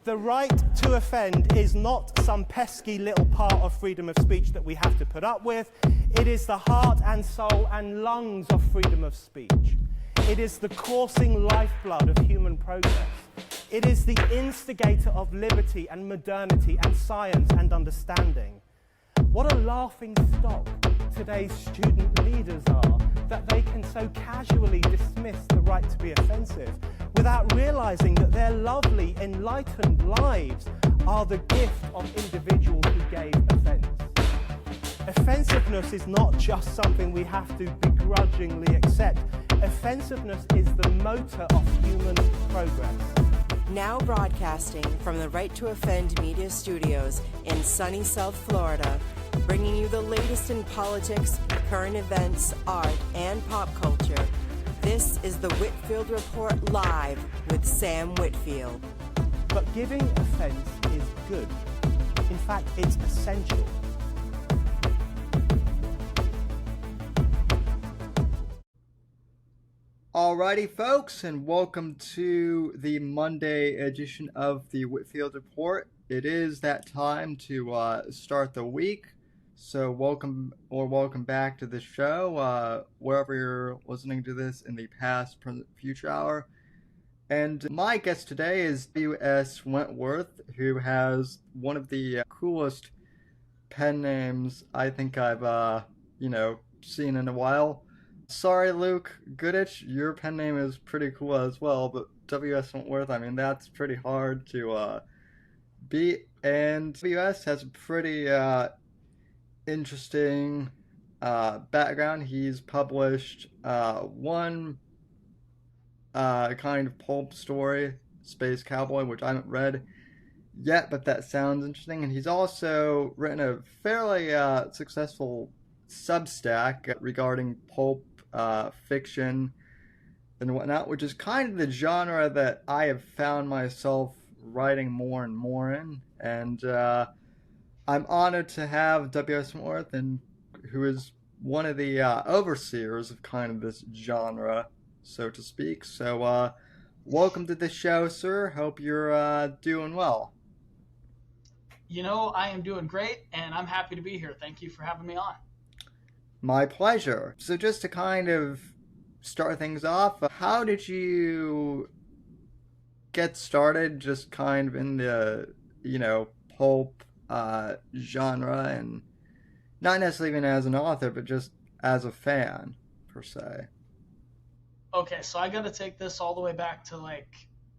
The right to offend is not some pesky little part of freedom of speech that we have to put up with. It is the heart and soul and lungs of freedom of speech. It is the coursing lifeblood of human progress. It is the instigator of liberty and modernity and science and understanding. What a laughing stock today's student leaders are, that they can so casually dismiss the right to be offensive without realizing that their lovely, enlightened lives are the gift of individuals who gave offense. Offensiveness is not just something we have to begrudgingly accept. Offensiveness is the motor of human progress. Now broadcasting from the Right to Offend Media Studios in sunny South Florida, bringing you the latest in politics, current events, art, and pop culture. This is the Whitfield Report Live with Sam Whitfield. But giving offense is good. In fact, it's essential. Alrighty, folks, and welcome to the Monday edition of the Whitfield Report. It is that time to start the week, so welcome back to the show, wherever you're listening to this in the past, present, future hour. And my guest today is W.S. Wentworth, who has one of the coolest pen names I think I've seen in a while. Sorry, Luke Goodich, your pen name is pretty cool as well, but W.S. Wentworth, I mean, that's pretty hard to beat. And W.S. has a pretty interesting background. He's published one kind of pulp story, Space Cowboy, which I haven't read yet, but that sounds interesting. And he's also written a fairly successful Substack regarding pulp fiction and whatnot, which is kind of the genre that I have found myself writing more and more in. And I'm honored to have W.S. Wentworth, and who is one of the overseers of kind of this genre, so to speak. So welcome to the show, sir. Hope you're doing well. You know, I am doing great, and I'm happy to be here. Thank you for having me on. My pleasure. So just to kind of start things off, how did you get started just kind of in the, pulp genre, and not necessarily even as an author, but just as a fan, per se? Okay, so I got to take this all the way back to,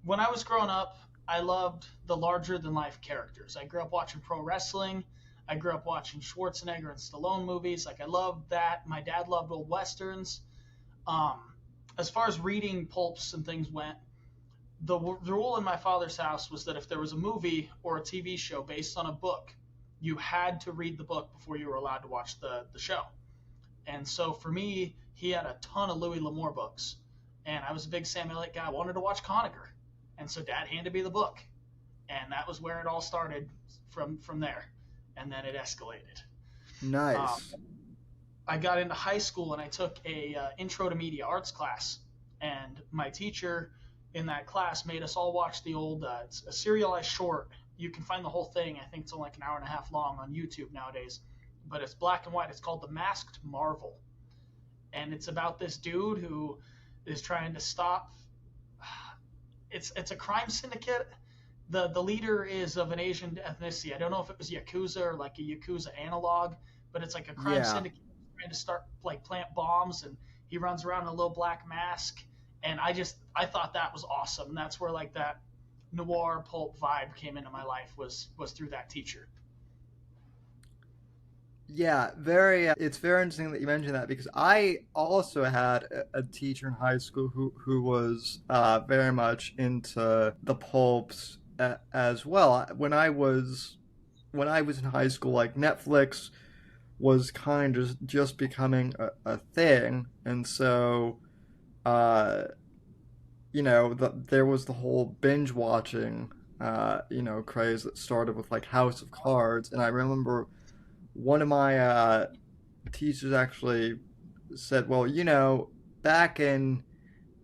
when I was growing up, I loved the larger-than-life characters. I grew up watching pro wrestling. I grew up watching Schwarzenegger and Stallone movies. I loved that. My dad loved old westerns. As far as reading pulps and things went, the rule in my father's house was that if there was a movie or a TV show based on a book, you had to read the book before you were allowed to watch the show. And so for me, he had a ton of Louis L'Amour books. And I was a big Sam Elliott guy. I wanted to watch Conacher. And so Dad handed me the book. And that was where it all started from there. And then it escalated. Nice. I got into high school and I took a intro to media arts class, and my teacher in that class made us all watch the old it's a serialized short. You can find the whole thing. I think it's only like an hour and a half long on YouTube nowadays, but it's black and white. It's called The Masked Marvel, and it's about this dude who is trying to stop. It's a crime syndicate. The leader is of an Asian ethnicity. I don't know if it was Yakuza or like a Yakuza analog, but it's like a crime syndicate trying to start plant bombs, and he runs around in a little black mask. And I thought that was awesome. And that's where that noir pulp vibe came into my life was through that teacher. Yeah, it's very interesting that you mentioned that, because I also had a teacher in high school who was very much into the pulps as well. When I was in high school, Netflix was kind of just becoming a thing, and so there was the whole binge watching craze that started with House of Cards. And I remember one of my teachers actually said, well, back in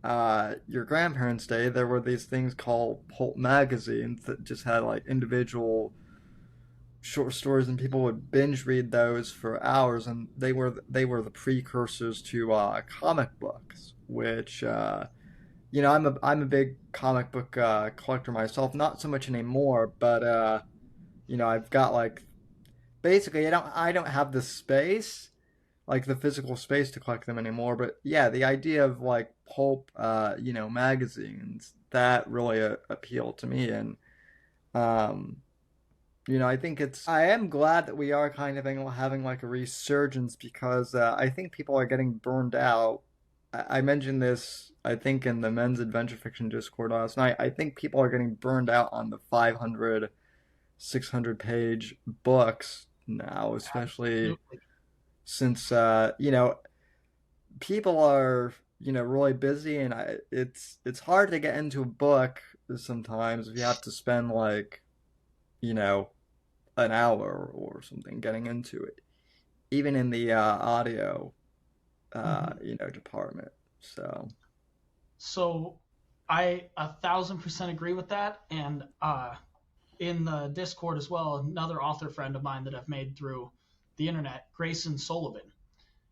your grandparents' day, there were these things called pulp magazines that just had like individual short stories, and people would binge read those for hours, and they were the precursors to comic books, which I'm a big comic book collector myself. Not so much anymore, but I've got like basically I don't have the space, like the physical space to collect them anymore. But yeah, the idea of like pulp, magazines, that really appealed to me, and um, I am glad that we are kind of having like a resurgence, because I think people are getting burned out. I mentioned this, I think, in the men's adventure fiction Discord last night. I think people are getting burned out on the 500, 600-page books now, especially Absolutely. since, people are, really busy, and it's hard to get into a book sometimes if you have to spend like, you know, an hour or something getting into it, even in the audio, Mhm. department. So So I 1,000% agree with that. And in the Discord as well, another author friend of mine that I've made through the internet, Grayson Sullivan.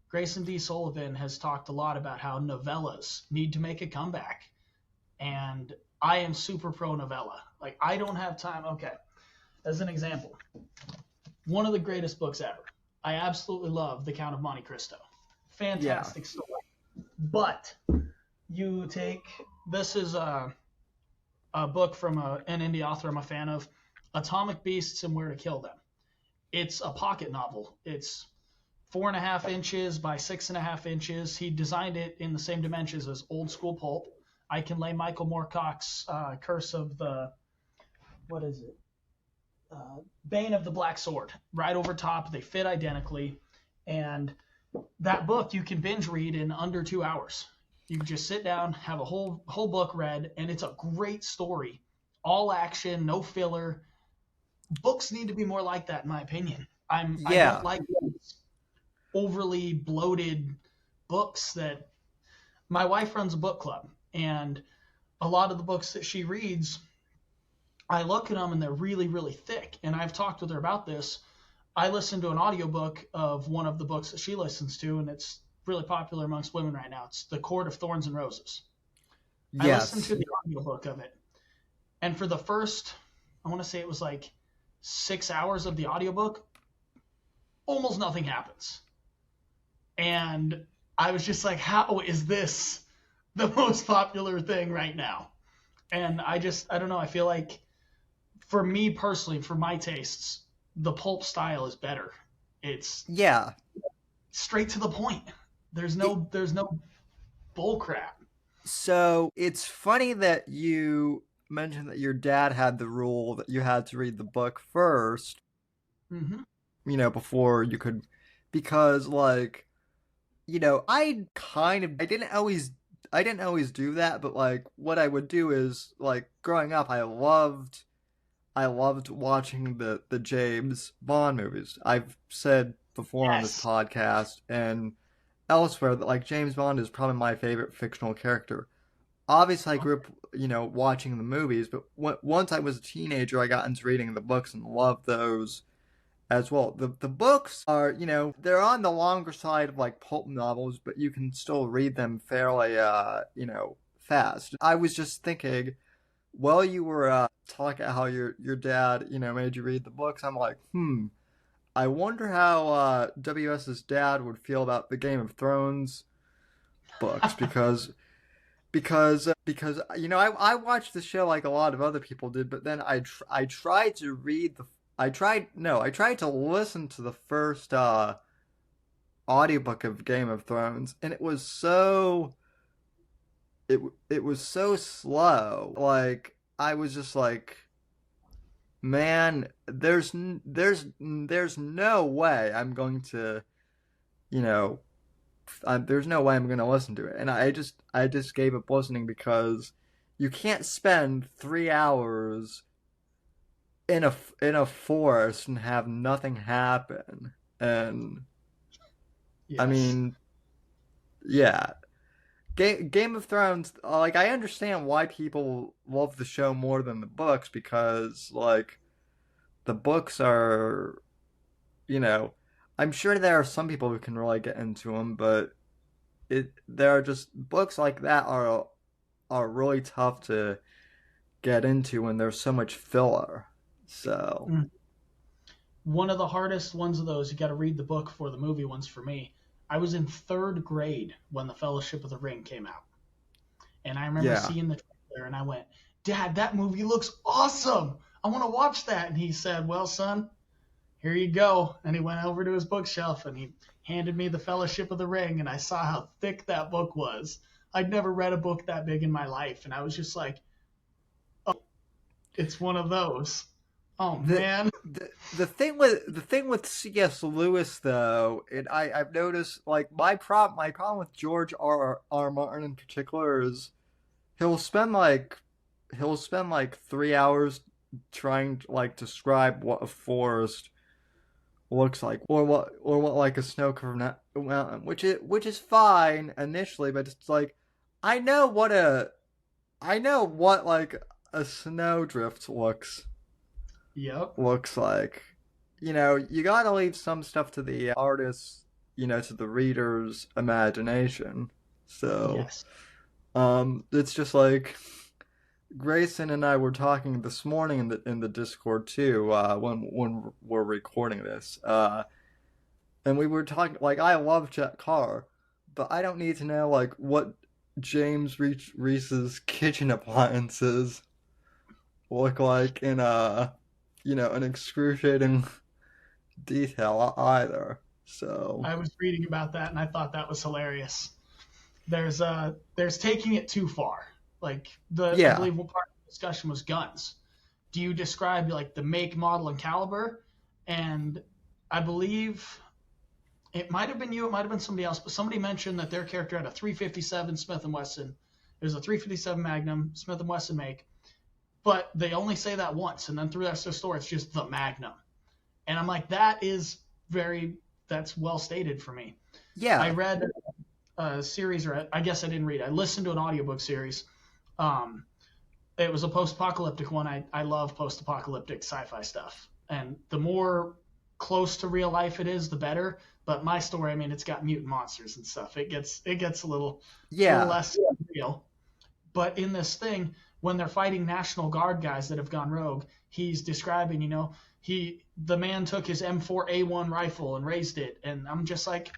Grayson D. Sullivan has talked a lot about how novellas need to make a comeback. And I am super pro novella. Like, I don't have time. Okay. As an example, one of the greatest books ever. I absolutely love The Count of Monte Cristo. yeah, Fantastic story. But you take this is a book from an indie author I'm a fan of, Atomic Beasts and Where to Kill Them. It's a pocket novel. It's 4.5 inches by 6.5 inches. He designed it in the same dimensions as old school pulp. I can lay Michael Moorcock's Curse of the, what is it? Bane of the Black Sword right over top. They fit identically. And that book you can binge read in under 2 hours. You can just sit down, have a whole book read, and it's a great story. All action, no filler. Books need to be more like that, in my opinion. I don't yeah. like overly bloated books that my wife runs a book club, and a lot of the books that she reads, I look at them and they're really, really thick. And I've talked with her about this. I listened to an audiobook of one of the books that she listens to, and it's really popular amongst women right now. It's The Court of Thorns and Roses. I listened Yes. to the audiobook of it, and for the first, I want to say it was like 6 hours of the audiobook, almost nothing happens. And I was just like, how is this the most popular thing right now? And I don't know. I feel like for me personally, for my tastes, the pulp style is better. It's Yeah. straight to the point. There's It, no bull crap. so it's funny that you mentioned that your dad had the rule that you had to read the book first, Hmm. before you could, because like, I didn't always do that, but like what I would do is like growing up, I loved watching the James Bond movies. I've said before on this Yes. podcast and elsewhere that like James Bond is probably my favorite fictional character. Obviously, I grew up, watching the movies, but once I was a teenager, I got into reading the books and loved those as well. The books are, they're on the longer side of like pulp novels, but you can still read them fairly, fast. I was just thinking, while you were talking how your dad, made you read the books, I'm like, I wonder how WS's dad would feel about the Game of Thrones books, because I watched the show like a lot of other people did, but then I tried to read the I tried to listen to the first audiobook of Game of Thrones, and it was so slow. Like I was just like, man, there's no way I'm going to, you know there's no way I'm going to listen to it. And I just gave up listening, because you can't spend 3 hours in a forest and have nothing happen. And I Yes. mean, yeah, Game of Thrones, like, I understand why people love the show more than the books, because, like, the books are, you know, I'm sure there are some people who can really get into them, but there are just books like that are really tough to get into when there's so much filler. So, Mm. One of the hardest ones of those, you got to read the book for the movie ones for me. I was in third grade when The Fellowship of the Ring came out. And I remember yeah. seeing the trailer and I went, Dad, that movie looks awesome. I want to watch that. And he said, well, son, here you go. And he went over to his bookshelf and he handed me The Fellowship of the Ring. And I saw how thick that book was. I'd never read a book that big in my life. And I was just like, oh, it's one of those. Oh, man. The thing with C.S. Lewis, though, and I've noticed, like, my problem with George R. Martin in particular is he'll spend like 3 hours trying to, like, describe what a forest looks like, or what like a snow-covered mountain, which is fine initially, but it's like I know what like a snowdrift Yep. looks like. You gotta leave some stuff to the artists, to the reader's imagination. So, Yes. it's just like Grayson and I were talking this morning in the Discord too, when we're recording this, and we were talking, like, I love Jack Carr, but I don't need to know, like, what James Reese's kitchen appliances look like in an excruciating detail either. So I was reading about that and I thought that was hilarious. There's taking it too far. Like I yeah, believe one part of the discussion was guns. Do you describe like the make, model, and caliber? And I believe it might have been you, it might have been somebody else, but somebody mentioned that their character had a 357 Smith & Wesson. There's a 357 Magnum Smith & Wesson make, but they only say that once, and then through the rest of the story, it's just the Magnum. And I'm like, that's well stated for me. yeah, I read a series, or I guess I didn't read. I listened to an audiobook series. It was a post-apocalyptic one. I love post-apocalyptic sci-fi stuff, and the more close to real life it is, the better. But my story, I mean, it's got mutant monsters and stuff. It gets a little less real. But in this thing, when they're fighting National Guard guys that have gone rogue, he's describing, the man took his M4A1 rifle and raised it, and I'm just like,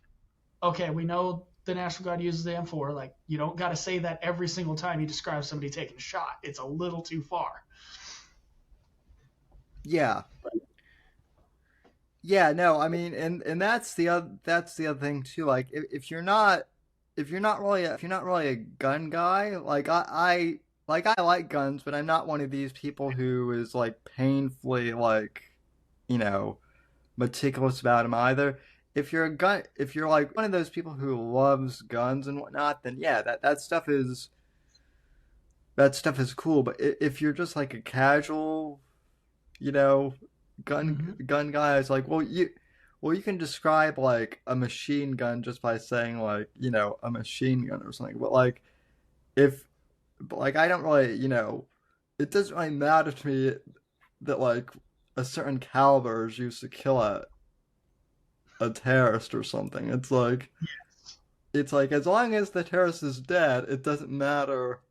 okay, we know the National Guard uses the M4. Like, you don't got to say that every single time you describe somebody taking a shot. It's a little too far. yeah. Yeah, no, I mean, and that's the other thing too. Like, if you're not really a gun guy, like I like guns, but I'm not one of these people who is, like, painfully, like, meticulous about them either. If you're like one of those people who loves guns and whatnot, then yeah, that stuff is cool. But if you're just like a casual, gun guy, is like, well, you can describe, like, a machine gun just by saying, like, a machine gun or something. But like, I don't really, it doesn't really matter to me that, like, a certain caliber is used to kill a terrorist or something. It's like, as long as the terrorist is dead, it doesn't matter,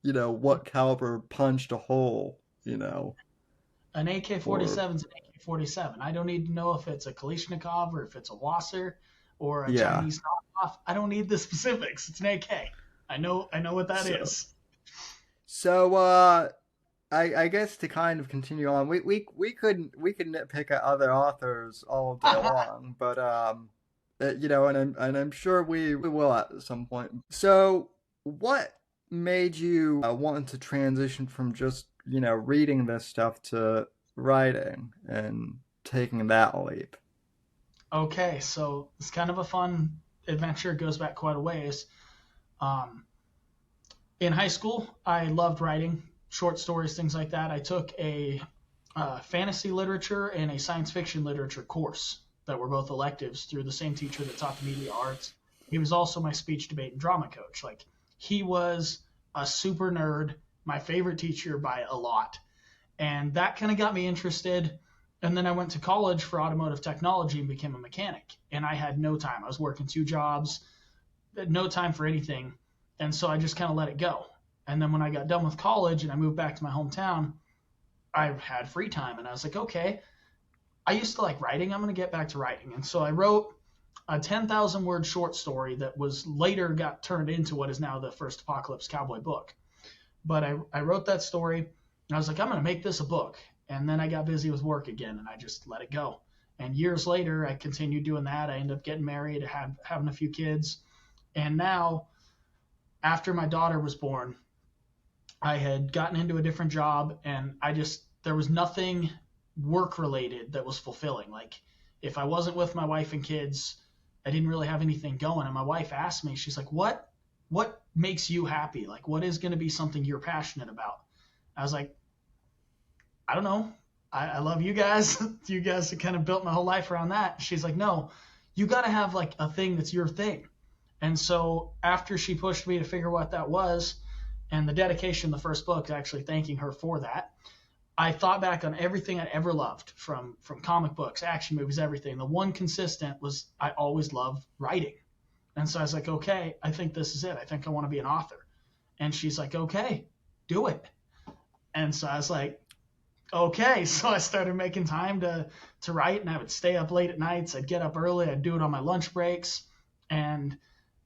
what caliber punched a hole, An AK-47 is an AK-47. I don't need to know if it's a Kalashnikov or if it's a Wasser or a Chinese knockoff. I don't need the specifics. It's an AK. I know what that is. So, I guess to kind of continue on, we could nitpick at other authors all day long, but and I'm sure we will at some point. So, what made you want to transition from just reading this stuff to writing and taking that leap? Okay, so it's kind of a fun adventure. It goes back quite a ways. In high school, I loved writing short stories, things like that. I took a fantasy literature and a science fiction literature course that were both electives through the same teacher that taught the media arts. He was also my speech, debate, and drama coach. Like, He was a super nerd, my favorite teacher by a lot. And that kind of got me interested. And then I went to college for automotive technology and became a mechanic. And I had no time. I was working 2 jobs, no time for anything. And so I just kind of let it go. And then when I got done with college and I moved back to my hometown, I had free time. And I was like, okay, I used to like writing. I'm going to get back to writing. And so I wrote a 10,000 word short story that was later got turned into what is now the first Apocalypse Cowboy book. But I wrote that story and I was like, I'm going to make this a book. And then I got busy with work again and I just let it go. And years later, I continued doing that. I ended up getting married, having a few kids. And now, after my daughter was born, I had gotten into a different job and there was nothing work related that was fulfilling. Like if I wasn't with my wife and kids, I didn't really have anything going. And my wife asked me, she's like, what makes you happy? Like, what is going to be something you're passionate about? I was like, I don't know. I love you guys. You guys have kind of built my whole life around that. She's like, no, you got to have like a thing that's your thing. And so after she pushed me to figure what that was, and the dedication of the first book, actually thanking her for that, I thought back on everything I'd ever loved from comic books, action movies, everything. The one consistent was I always loved writing. And so I was like, okay, I think this is it. I think I want to be an author. And she's like, okay, do it. And so I was like, okay. So I started making time to write, and I would stay up late at nights. I'd get up early. I'd do it on my lunch breaks. And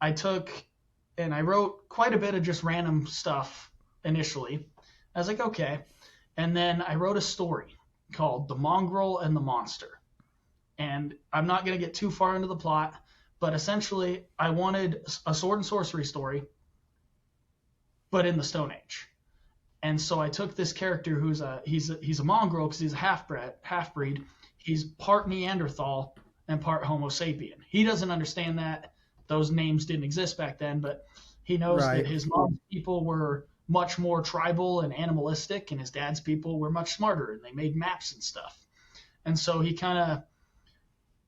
I wrote quite a bit of just random stuff initially. I was like, okay. And then I wrote a story called The Mongrel and the Monster. And I'm not going to get too far into the plot, but essentially I wanted a sword and sorcery story, but in the Stone Age. And so I took this character he's a mongrel because he's a half-breed. He's part Neanderthal and part Homo sapien. He doesn't understand that. Those names didn't exist back then, but he knows that his mom's people were much more tribal and animalistic, and his dad's people were much smarter, and they made maps and stuff. And so he kind of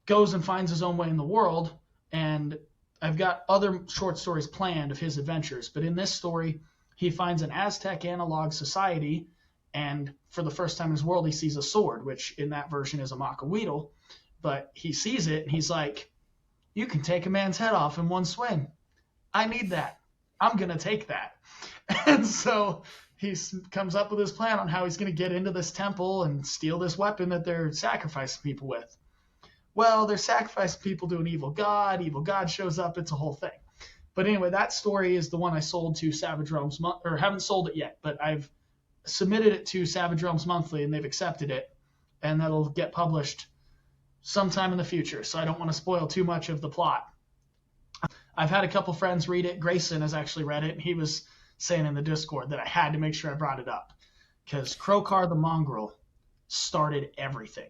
goes and finds his own way in the world, and I've got other short stories planned of his adventures, but in this story, he finds an Aztec analog society, and for the first time in his world, he sees a sword, which in that version is a macahuitl, but he sees it, and he's like, you can take a man's head off in one swing. I need that. I'm going to take that. And so he comes up with his plan on how he's going to get into this temple and steal this weapon that they're sacrificing people with. Well, they're sacrificing people to an evil god. Evil god shows up. It's a whole thing. But anyway, that story is the one I sold to Savage Realms, or haven't sold it yet, but I've submitted it to Savage Realms Monthly, and they've accepted it, and that'll get published sometime in the future. So I don't want to spoil too much of the plot. I've had a couple friends read it. Grayson has actually read it, and he was saying in the Discord that I had to make sure I brought it up because Krokar the Mongrel started everything.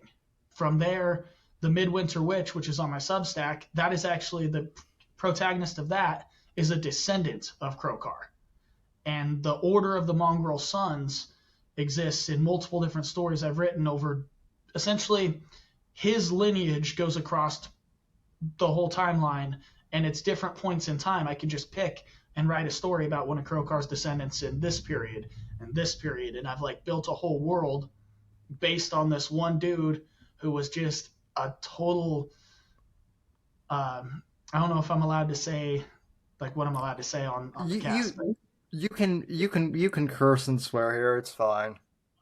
From there, the Midwinter Witch, which is on my Substack, that is actually the protagonist of that is a descendant of Krokar. And the Order of the Mongrel Sons exists in multiple different stories I've written over. Essentially, his lineage goes across the whole timeline, and it's different points in time. I can just pick and write a story about one of Krokar's descendants in this period and this period, and I've like built a whole world based on this one dude who was just a total I don't know if I'm allowed to say like what I'm allowed to say on the cast. You can curse and swear here. It's fine.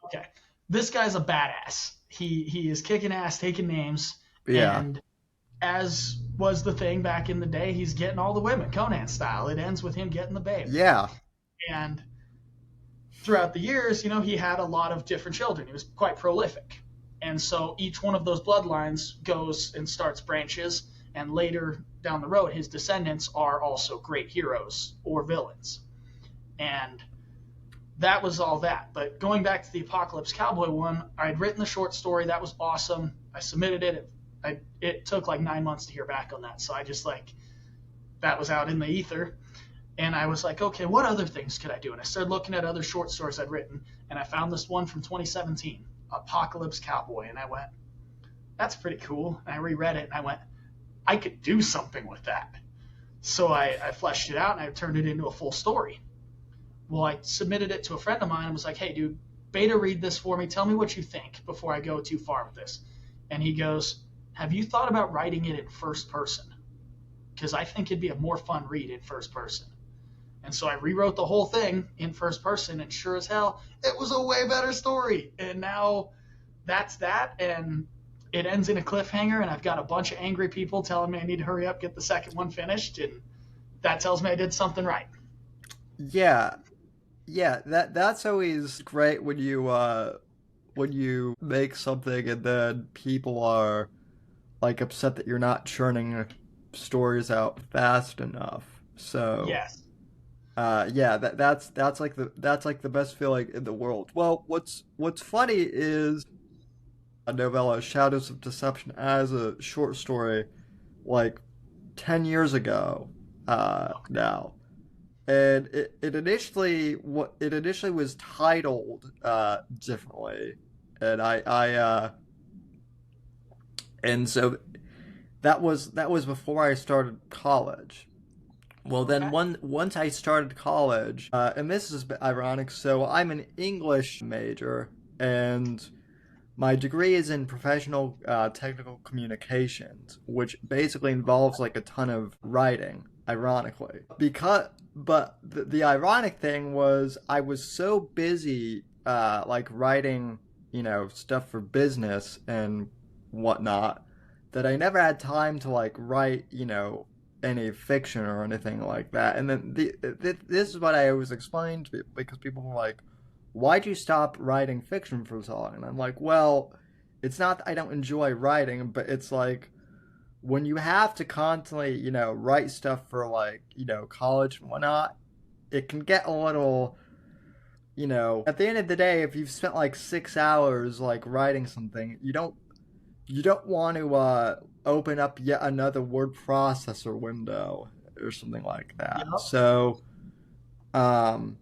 Okay, this guy's a badass. He is kicking ass, taking names, yeah. And as was the thing back in the day, he's getting all the women, Conan style. It ends with him getting the babe. Yeah. And throughout the years, he had a lot of different children. He was quite prolific. And so each one of those bloodlines goes and starts branches, and later down the road, his descendants are also great heroes or villains. And that was all that. But going back to the Apocalypse Cowboy one, I'd written the short story. That was awesome. I submitted it. It took like 9 months to hear back on that. So I just that was out in the ether. And I was like, okay, what other things could I do? And I started looking at other short stories I'd written. And I found this one from 2017, Apocalypse Cowboy. And I went, that's pretty cool. And I reread it and I went, I could do something with that. So I fleshed it out and I turned it into a full story. Well, I submitted it to a friend of mine and was like, hey, dude, beta read this for me. Tell me what you think before I go too far with this. And he goes, have you thought about writing it in first person? Because I think it'd be a more fun read in first person. And so I rewrote the whole thing in first person, and sure as hell, it was a way better story. And now that's that, and it ends in a cliffhanger, and I've got a bunch of angry people telling me I need to hurry up, get the second one finished, and that tells me I did something right. Yeah, yeah. That's always great when you make something and then people are like upset that you're not churning stories out fast enough. So Yes. yeah, that's like the best feeling in the world. Well, what's funny is a novella, Shadows of Deception, as a short story, like 10 years ago, now, and it initially was titled differently, and and so that was before I started college. Well, then Okay. once I started college, and this is a bit ironic, so I'm an English major, and my degree is in professional technical communications, which basically involves like a ton of writing, ironically. But the ironic thing was I was so busy, like writing, stuff for business and whatnot, that I never had time to like write, any fiction or anything like that. And then this is what I always explained to people, because people were like, why'd you stop writing fiction for so long? And I'm like, well, it's not that I don't enjoy writing, but it's like when you have to constantly, write stuff for like, college and whatnot, it can get a little, at the end of the day, if you've spent like 6 hours like writing something, you don't want to open up yet another word processor window or something like that. Yep. So, um,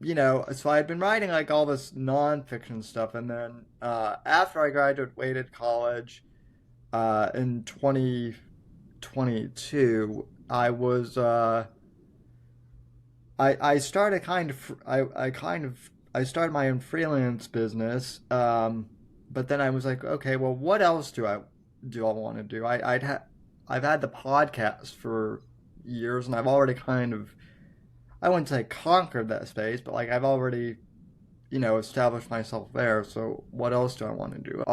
so I had been writing like all this nonfiction stuff, and then after I graduated college in 2022, I started I started my own freelance business. But then I was like, okay, well, what else do I want to do? I've had the podcast for years, and I've already kind of, I wouldn't say conquered that space, but like I've already, established myself there. So what else do I want to do?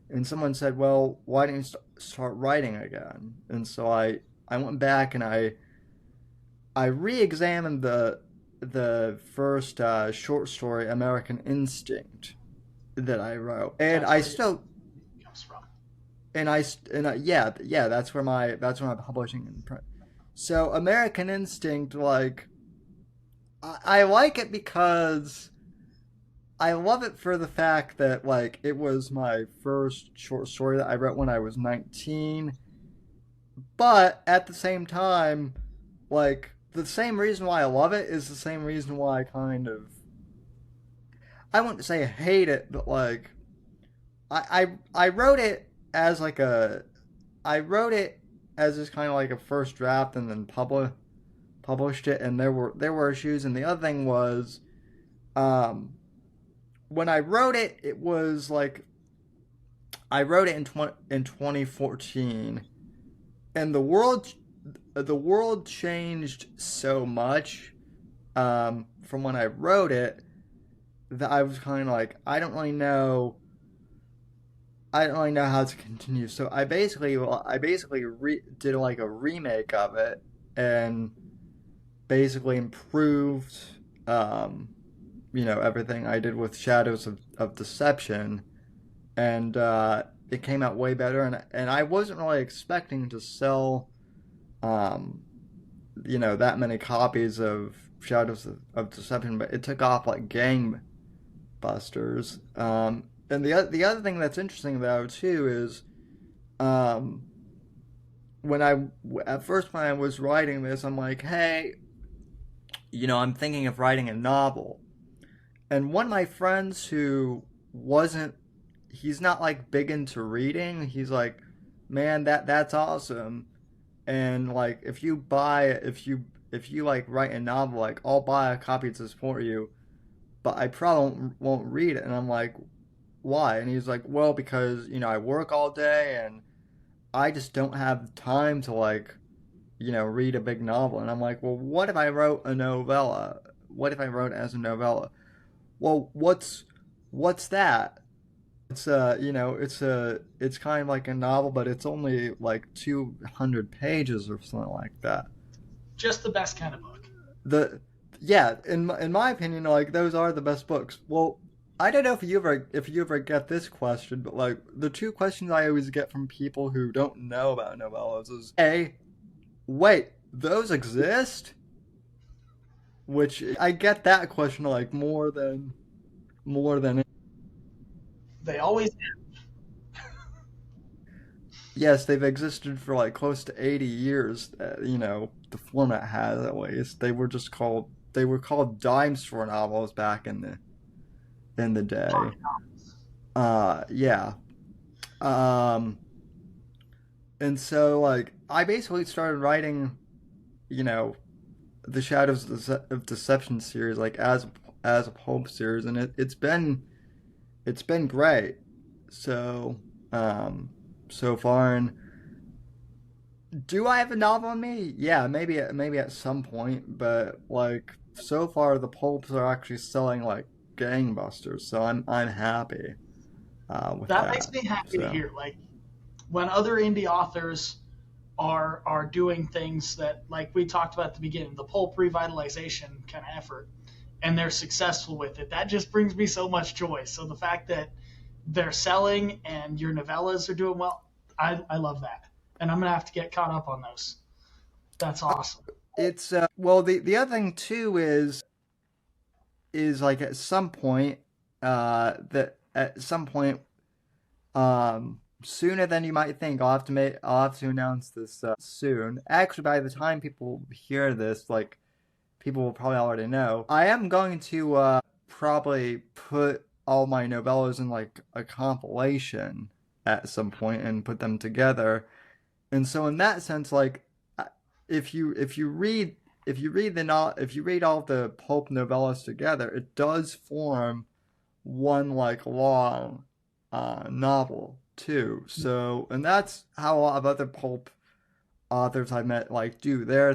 And someone said, well, why don't you start writing again? And so I went back and I re-examined the first short story, American Instinct, that I wrote, and That's I where still, it comes from. yeah, that's where my publishing in print. So American Instinct, like, I like it because I love it for the fact that like it was my first short story that I wrote when I was 19, but at the same time, like the same reason why I love it is the same reason why I kind of, I wouldn't say hate it, but like I wrote it as like I wrote it as just kind of like a first draft, and then published it, and there were issues. And the other thing was, when I wrote it, it was like I wrote it in 2014, and the world changed so much from when I wrote it, that I was kind of like, I don't really know how to continue. So I basically did like a remake of it, and basically improved, everything I did with Shadows of Deception, and it came out way better. And I wasn't really expecting to sell, that many copies of Shadows of Deception, but it took off like gangbusters. And the other thing that's interesting though too is, um, at first when I was writing this, I'm like, hey, I'm thinking of writing a novel. And one of my friends who wasn't, he's not like big into reading. He's like, man, that's awesome. And like if you like write a novel, like I'll buy a copy to support you, but I probably won't read it. And I'm like, why? And he's like, well, because I work all day and I just don't have time to like read a big novel. And I'm like, well, what if I wrote a novella? What if I wrote it as a novella? Well, what's that? It's it's kind of like a novel, but it's only like 200 pages or something like that. Just the best kind of book. The Yeah, in my opinion, like those are the best books. Well, I don't know if you ever get this question, but like the two questions I always get from people who don't know about novellas is A, wait, those exist? Which I get that question like more than They always yes, they've existed for like close to 80 years. The format has at least. They were called dime store novels back in the day. Yeah. Um, and so like I basically started writing, you know, the Shadows of Deception series like as a pulp series, and it's been great. So so far, and do I have a novel in me? Yeah, maybe at some point, but like so far the pulps are actually selling like gangbusters, so I'm happy with that that. makes me happy to So hear. Like when other indie authors are doing things that, like we talked about at the beginning, the pulp revitalization kind of effort, and they're successful with it, that just brings me so much joy. So the fact that they're selling and your novellas are doing well, I love that. And I'm going to have to get caught up on those. That's awesome. it's well, the other thing too is like at some point that at some point sooner than you might think. I'll have to announce this soon. Actually, by the time people hear this, like people will probably already know. I am going to probably put all my novellas in like a compilation at some point and put them together. And so in that sense, like if you read if you read all the pulp novellas together, it does form one like long novel too. So, and that's how a lot of other pulp authors I met like do their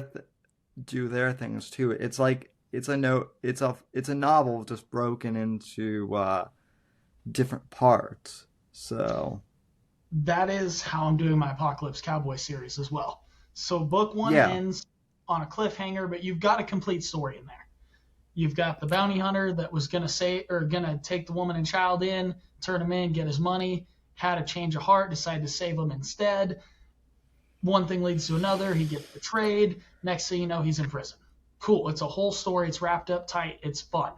things too. It's like it's a novel just broken into different parts. So That is how I'm doing my Apocalypse Cowboy series as well. So book one yeah, ends on a cliffhanger, but you've got a complete story in there. You've got the bounty hunter that was gonna take the woman and child in, turn him in, get his money, had a change of heart, decided to save him instead. One thing leads to another. He gets betrayed. Next thing you know, he's in prison. Cool. It's a whole story. It's wrapped up tight. It's fun.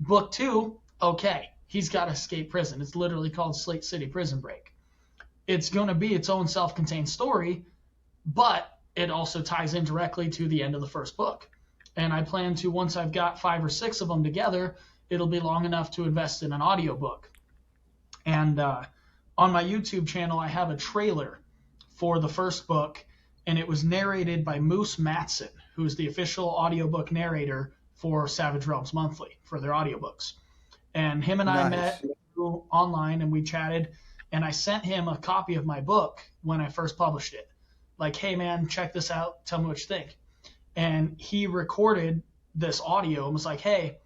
Book two, okay, he's got to escape prison. It's literally called Slate City Prison Break. It's going to be its own self-contained story, but it also ties in directly to the end of the first book. And I plan to, once I've got 5 or 6 of them together, it'll be long enough to invest in an audiobook. And on my YouTube channel, I have a trailer for the first book, and it was narrated by Moose Matson, who's the official audiobook narrator for Savage Realms Monthly for their audiobooks. And him and I nice. met online, and we chatted, and I sent him a copy of my book when I first published it. Like, hey, man, check this out. Tell me what you think. And he recorded this audio and was like, hey,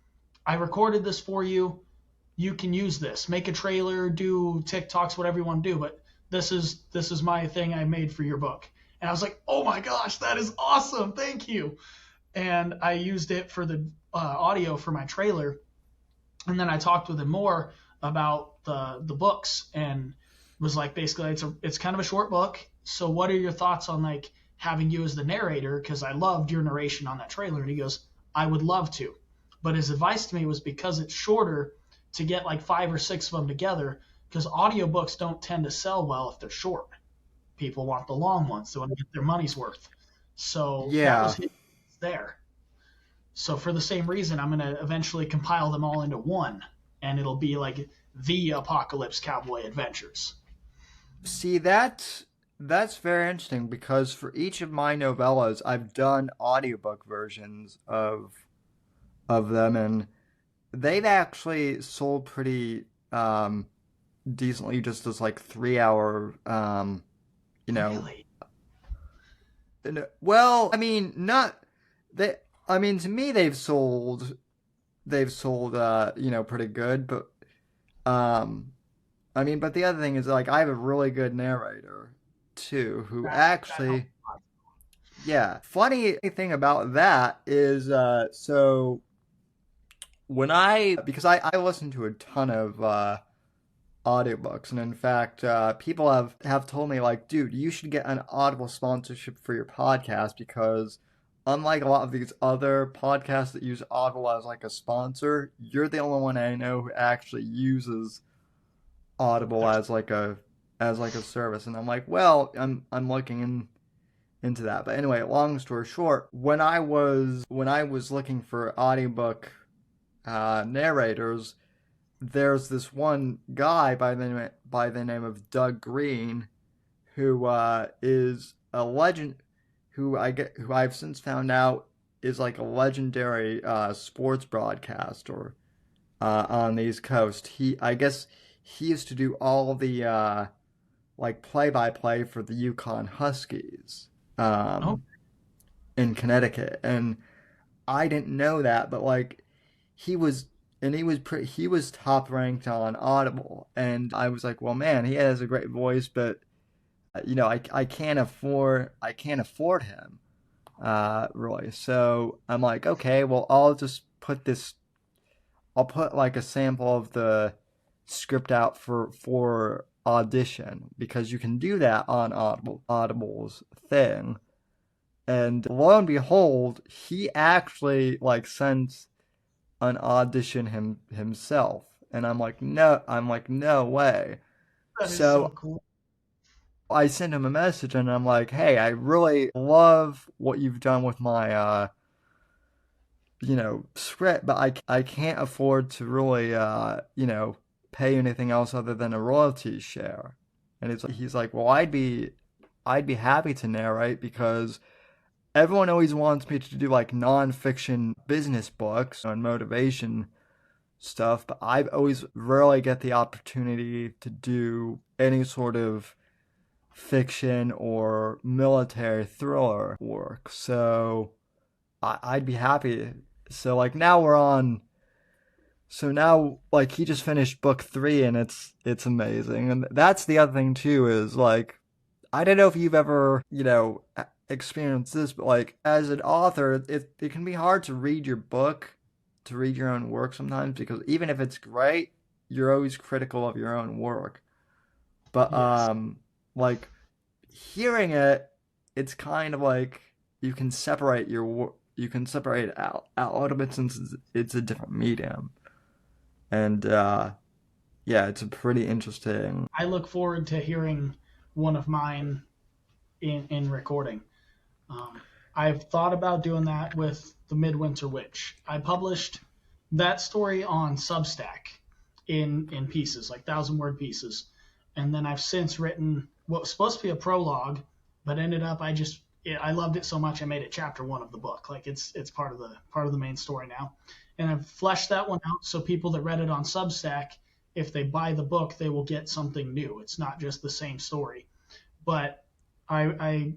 I recorded this for you. You can use this. Make a trailer, do TikToks, whatever you want to do, but this is my thing I made for your book. And I was like, oh my gosh, that is awesome. Thank you. And I used it for the audio for my trailer. And then I talked with him more about the books and was like, basically, it's kind of a short book. So what are your thoughts on like having you as the narrator? Because I loved your narration on that trailer. And he goes, I would love to. But his advice to me was, because it's shorter, to get like 5 or 6 of them together, because audiobooks don't tend to sell well if they're short. People want the long ones. They want to get their money's worth. So that was Yeah. his there. So for the same reason, I'm going to eventually compile them all into one, and it'll be like the Apocalypse Cowboy Adventures. See that That's very interesting because for each of my novellas, I've done audiobook versions of them, and they've actually sold pretty decently, just as like 3 hour you know. Really? Well, I mean, not they. I mean, to me, they've sold pretty good, but um, I mean, but the other thing is like I have a really good narrator too, who That helps actually, a lot. yeah. Funny thing about that is, so when because I listen to a ton of audiobooks, and in fact, people have told me like, dude, you should get an Audible sponsorship for your podcast because unlike a lot of these other podcasts that use Audible as like a sponsor, you're the only one I know who actually uses Audible There's as like a service. And I'm like, well, I'm looking into that. But anyway, long story short, when I was looking for audiobook narrators, there's this one guy by the name of Doug Green, who is a legend, who I've since found out is like a legendary sports broadcaster on the East Coast. I guess he used to do all the like play-by-play for the Yukon Huskies no. in Connecticut, and I didn't know that, but like he was, and he was top ranked on Audible, and I was like, well, man, he has a great voice, but I can't afford him, really. So I'm like, okay, well, I'll put like a sample of the script out for audition because you can do that on Audible's thing. And lo and behold, he actually like sent an audition himself, and I'm like, no way. That is so So cool. I sent him a message, and I'm like, hey, I really love what you've done with my script, but I can't afford to really pay you anything else other than a royalty share. And he's like, well, I'd be happy to narrate because everyone always wants me to do like nonfiction business books and motivation stuff, but I've always rarely get the opportunity to do any sort of fiction or military thriller work. So I'd be happy. So like now we're on. So now like he just finished book 3, and it's amazing. And that's the other thing too is like I don't know if you've ever experienced this, but like as an author, it can be hard to read your book, to read your own work sometimes because even if it's great, you're always critical of your own work. But Yes. like hearing it, it's kind of like you can separate it out a little bit since it's a different medium, and yeah, it's a pretty interesting. I look forward to hearing one of mine in recording. Um, I've thought about doing that with The Midwinter Witch. I published that story on Substack in pieces, like 1,000 word pieces. And then I've since written what was supposed to be a prologue, but ended up I loved it so much I made it chapter 1 of the book. Like it's part of the main story now. And I've fleshed that one out so people that read it on Substack, if they buy the book, they will get something new. It's not just the same story. But I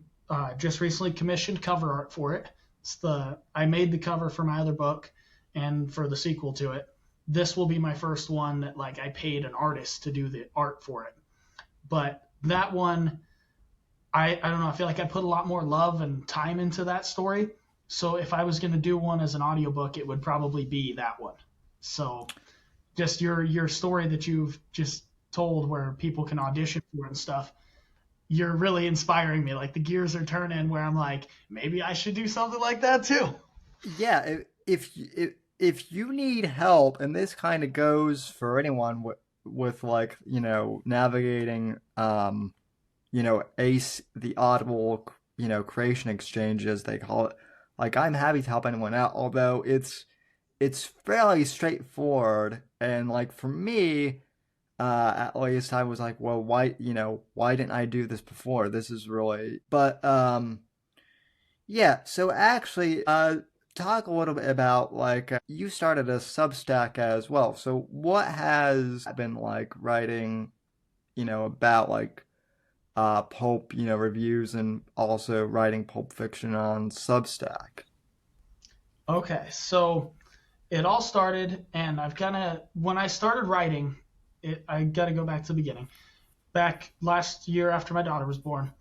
just recently commissioned cover art for it. I made the cover for my other book and for the sequel to it. This will be my first one that like I paid an artist to do the art for it. But that one, I don't know. I feel like I put a lot more love and time into that story. So if I was going to do one as an audiobook, it would probably be that one. So just your story that you've just told where people can audition for and stuff, you're really inspiring me. Like the gears are turning where I'm like, maybe I should do something like that too. Yeah, if you need help, and this kind of goes for anyone with like navigating ACE, the Audible creation exchange as they call it. Like I'm happy to help anyone out, although it's fairly straightforward. And like for me, At least I was like, well, why didn't I do this before? This is really, but yeah. So actually, talk a little bit about like you started a Substack as well. So what has been like writing, about like pulp, reviews and also writing pulp fiction on Substack? Okay, so it all started, and when I started writing, I got to go back to the beginning. Back last year after my daughter was born,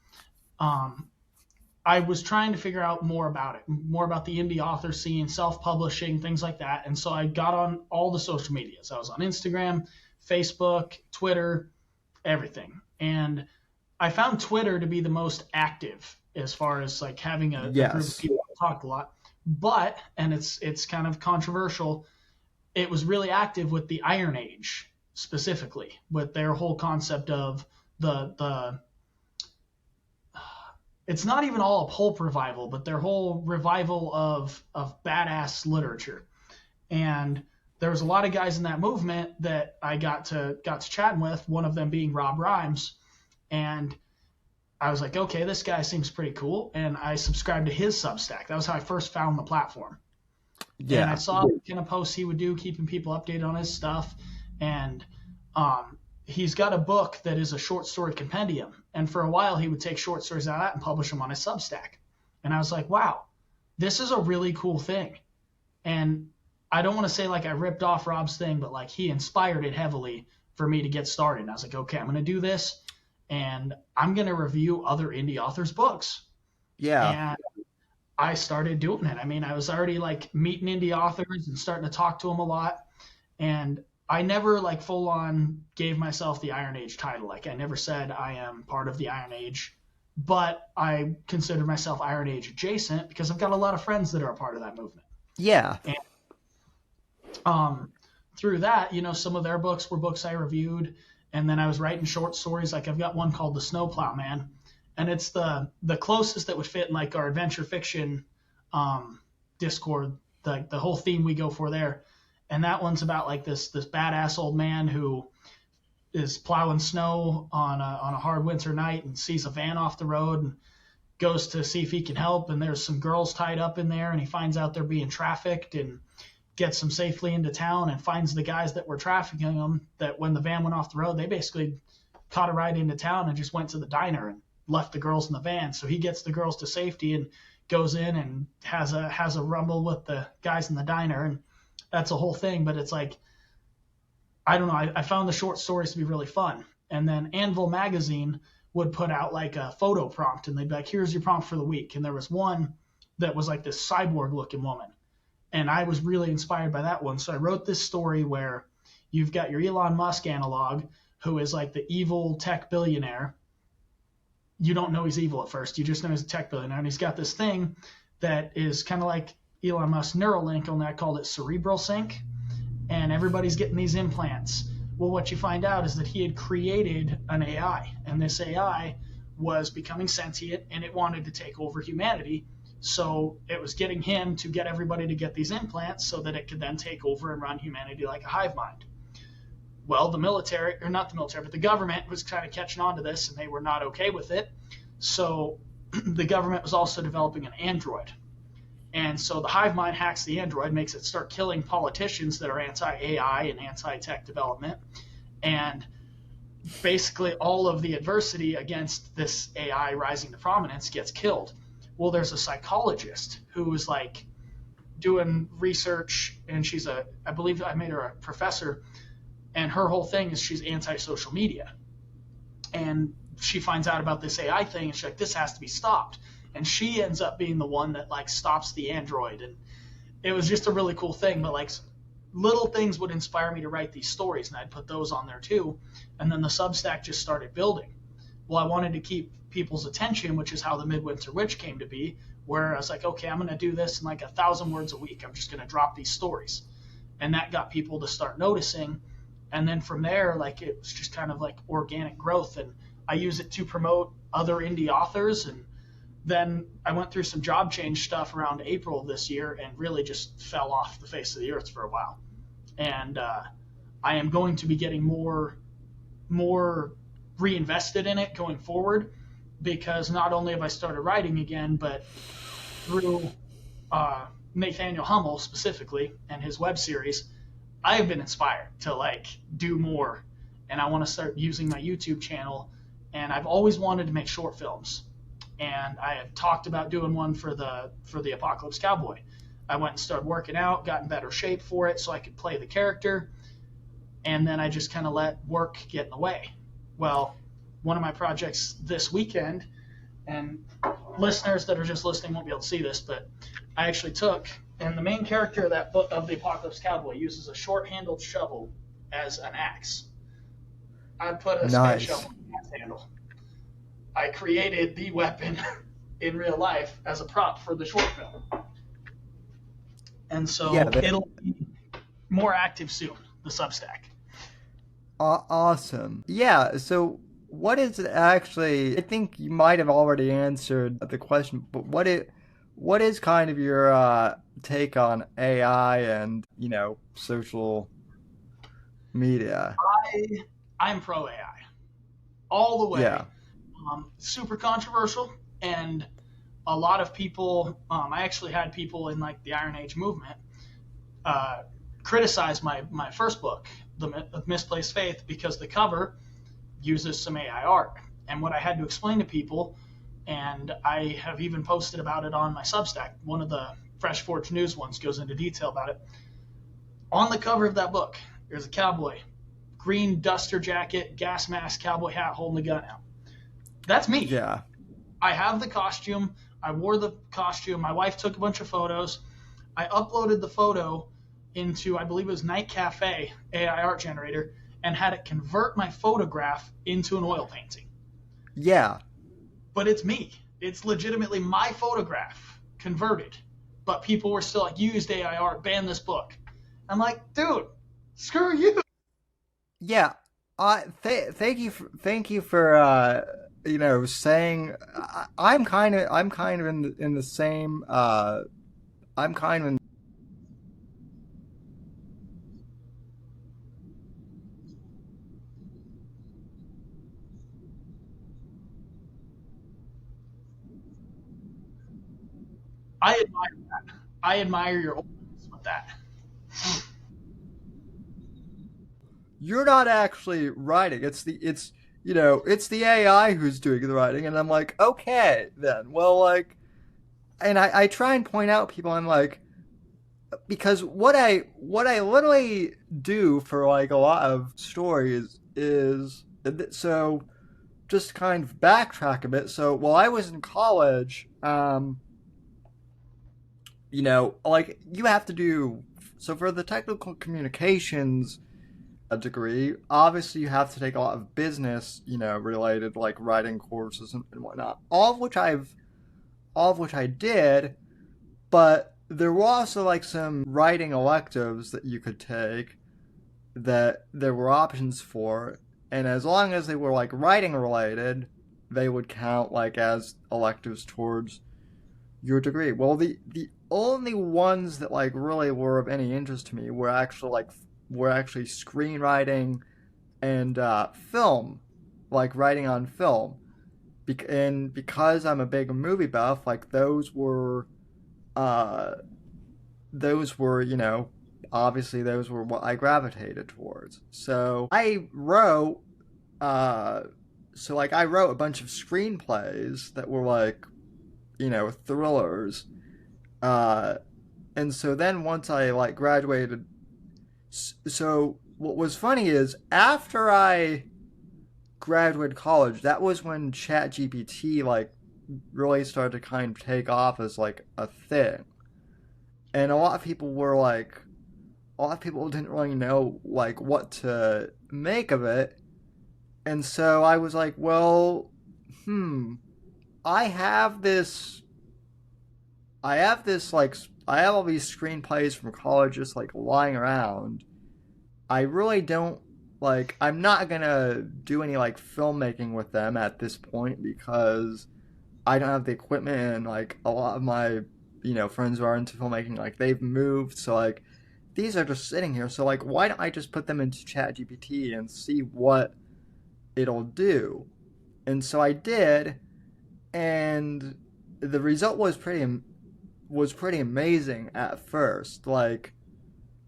I was trying to figure out more about it, more about the indie author scene, self-publishing, things like that. And so I got on all the social medias. I was on Instagram, Facebook, Twitter, everything. And I found Twitter to be the most active as far as like having a group of people that talked a lot. But, and it's kind of controversial, it was really active with the Iron Age specifically, with their whole concept of the it's not even all a pulp revival, but their whole revival of badass literature. And there was a lot of guys in that movement that I got to chatting with, one of them being Rob Rhymes. And I was like, okay, this guy seems pretty cool. And I subscribed to his Substack. That was how I first found the platform. Yeah. And I saw the kind of posts he would do, keeping people updated on his stuff. And he's got a book that is a short story compendium. And for a while, he would take short stories out of that and publish them on his Substack. And I was like, wow, this is a really cool thing. And I don't want to say like I ripped off Rob's thing, but like he inspired it heavily for me to get started. And I was like, okay, I'm going to do this. And I'm going to review other indie authors' books. Yeah. And I started doing it. I mean, I was already like meeting indie authors and starting to talk to them a lot. And I never like full on gave myself the Iron Age title. Like I never said I am part of the Iron Age, but I consider myself Iron Age adjacent because I've got a lot of friends that are a part of that movement. Yeah. And through that, some of their books were books I reviewed. And then I was writing short stories. Like I've got one called The Snowplow Man, and it's the closest that would fit in like our adventure fiction Discord, the whole theme we go for there. And that one's about like this badass old man who is plowing snow on a hard winter night and sees a van off the road and goes to see if he can help. And there's some girls tied up in there, and he finds out they're being trafficked and gets them safely into town and finds the guys that were trafficking them, that when the van went off the road, they basically caught a ride into town and just went to the diner and left the girls in the van. So he gets the girls to safety and goes in and has a rumble with the guys in the diner. And that's a whole thing. But it's like, I don't know. I found the short stories to be really fun. And then Anvil Magazine would put out like a photo prompt, and they'd be like, here's your prompt for the week. And there was one that was like this cyborg looking woman. And I was really inspired by that one. So I wrote this story where you've got your Elon Musk analog, who is like the evil tech billionaire. You don't know he's evil at first. You just know he's a tech billionaire. And he's got this thing that is kind of like Elon Musk's Neuralink, only I called it Cerebral Sync. And everybody's getting these implants. Well, what you find out is that he had created an AI. And this AI was becoming sentient, and it wanted to take over humanity. So it was getting him to get everybody to get these implants so that it could then take over and run humanity like a hive mind. Well, the military, or not the military, but the government was kind of catching on to this, and they were not okay with it. So the government was also developing an android. And so the hive mind hacks the android, makes it start killing politicians that are anti-AI and anti-tech development. And basically all of the adversity against this AI rising to prominence gets killed. Well, there's a psychologist who is like doing research, and I believe I made her a professor, and her whole thing is she's anti-social media. And she finds out about this AI thing, and she's like, this has to be stopped. And she ends up being the one that like stops the android. And it was just a really cool thing, but like little things would inspire me to write these stories, and I'd put those on there too. And then the Substack just started building. Well, I wanted to keep people's attention, which is how the Midwinter Witch came to be, where I was like, okay, I'm going to do this in like 1,000 words a week. I'm just going to drop these stories. And that got people to start noticing. And then from there, like it was just kind of like organic growth. And I use it to promote other indie authors. And then I went through some job change stuff around April of this year and really just fell off the face of the earth for a while. And I am going to be getting more more reinvested in it going forward, because not only have I started writing again, but through Nathaniel Hummel specifically and his web series, I have been inspired to like do more, and I want to start using my YouTube channel. And I've always wanted to make short films, and I had talked about doing one for the Apocalypse Cowboy. I went and started working out, got in better shape for it so I could play the character, and then I just kind of let work get in the way. Well, one of my projects this weekend, and listeners that are just listening won't be able to see this, but I actually took, and the main character of that book of the Apocalypse Cowboy uses a short-handled shovel as an axe. I put a spade shovel in the axe handle. I created the weapon in real life as a prop for the short film. And so it'll be more active soon, the Substack. Awesome. Yeah, so what is it actually, I think you might have already answered the question, but what is kind of your take on AI and, social media? I'm pro AI all the way. Yeah. Super controversial, and a lot of people, I actually had people in like the Iron Age movement criticize my first book, The Misplaced Faith, because the cover uses some AI art. And what I had to explain to people, and I have even posted about it on my Substack, one of the Fresh Forge News ones goes into detail about it. On the cover of that book, there's a cowboy, green duster jacket, gas mask, cowboy hat, holding a gun out. That's me. Yeah. I have the costume. I wore the costume. My wife took a bunch of photos. I uploaded the photo into, I believe it was Night Cafe AI art generator, and had it convert my photograph into an oil painting. Yeah. But it's me. It's legitimately my photograph converted. But people were still like, you used AI art, ban this book. I'm like, dude, screw you. Yeah. Thank you for saying I'm kind of in the same I'm kind of in I admire that. I admire your openness with that. You're not actually writing. It's the AI who's doing the writing, and I'm like, okay, then. Well, like, and I try and point out people, I'm like, because what I literally do for like a lot of stories is, so just kind of backtrack a bit. So while I was in college, like you have to do, so for the technical communications degree, obviously you have to take a lot of business, related like writing courses and whatnot. All of which I did, but there were also like some writing electives that you could take that there were options for, and as long as they were like writing related, they would count like as electives towards your degree. Well, the only ones that like really were of any interest to me were actually screenwriting and film, like writing on film. And because I'm a big movie buff, like those were, obviously those were what I gravitated towards. So I wrote, I wrote a bunch of screenplays that were like, thrillers. And so then once I like graduated, so what was funny is after I graduated college, that was when ChatGPT like really started to kind of take off as like a thing. And a lot of people didn't really know like what to make of it. And so I was like, well, I have all these screenplays from college just like lying around. I really don't I'm not gonna do any like filmmaking with them at this point because I don't have the equipment, and like a lot of my friends who are into filmmaking, like they've moved, so like these are just sitting here. So like why don't I just put them into ChatGPT and see what it'll do. And so I did, and the result was pretty amazing at first. Like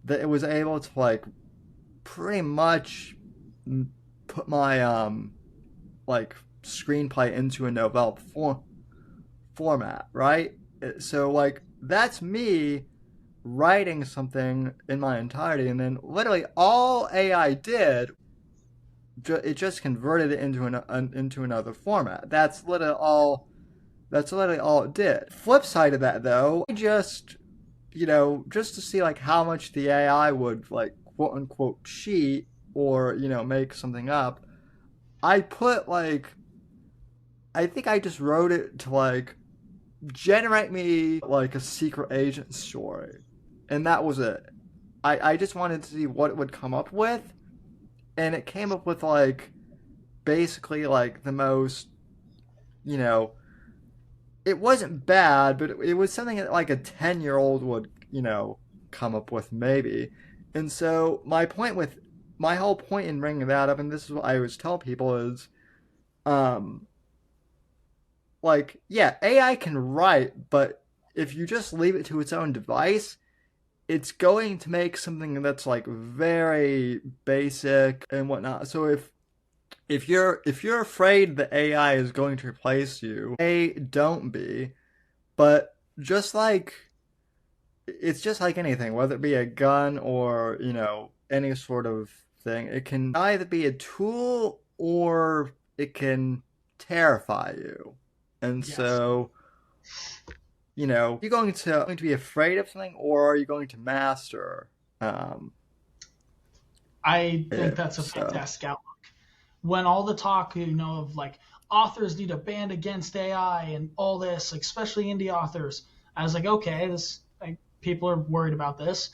that it was able to like pretty much put my like screenplay into a novella format, right? So like that's me writing something in my entirety, and then literally all AI did, it just converted it into another format. That's literally all. That's literally all it did. Flip side of that, though, I just, just to see like how much the AI would like quote unquote cheat or make something up. I put like, I think I just wrote it to like generate me like a secret agent story, and that was it. I just wanted to see what it would come up with, and it came up with like basically like the most, it wasn't bad, but it was something that like a 10-year-old would, come up with maybe. And so my whole point in bringing that up, and this is what I always tell people is, like, yeah, AI can write, but if you just leave it to its own device, it's going to make something that's like very basic and whatnot. So if you're afraid that AI is going to replace you, don't be. But just like it's just like anything, whether it be a gun or any sort of thing, it can either be a tool or it can terrify you. And Yes. so, you're going to be afraid of something, or are you going to master? I think It, that's a so fantastic outlook. When all the talk, of like authors need a ban against AI and all this, like, especially indie authors, I was like, okay, this like, people are worried about this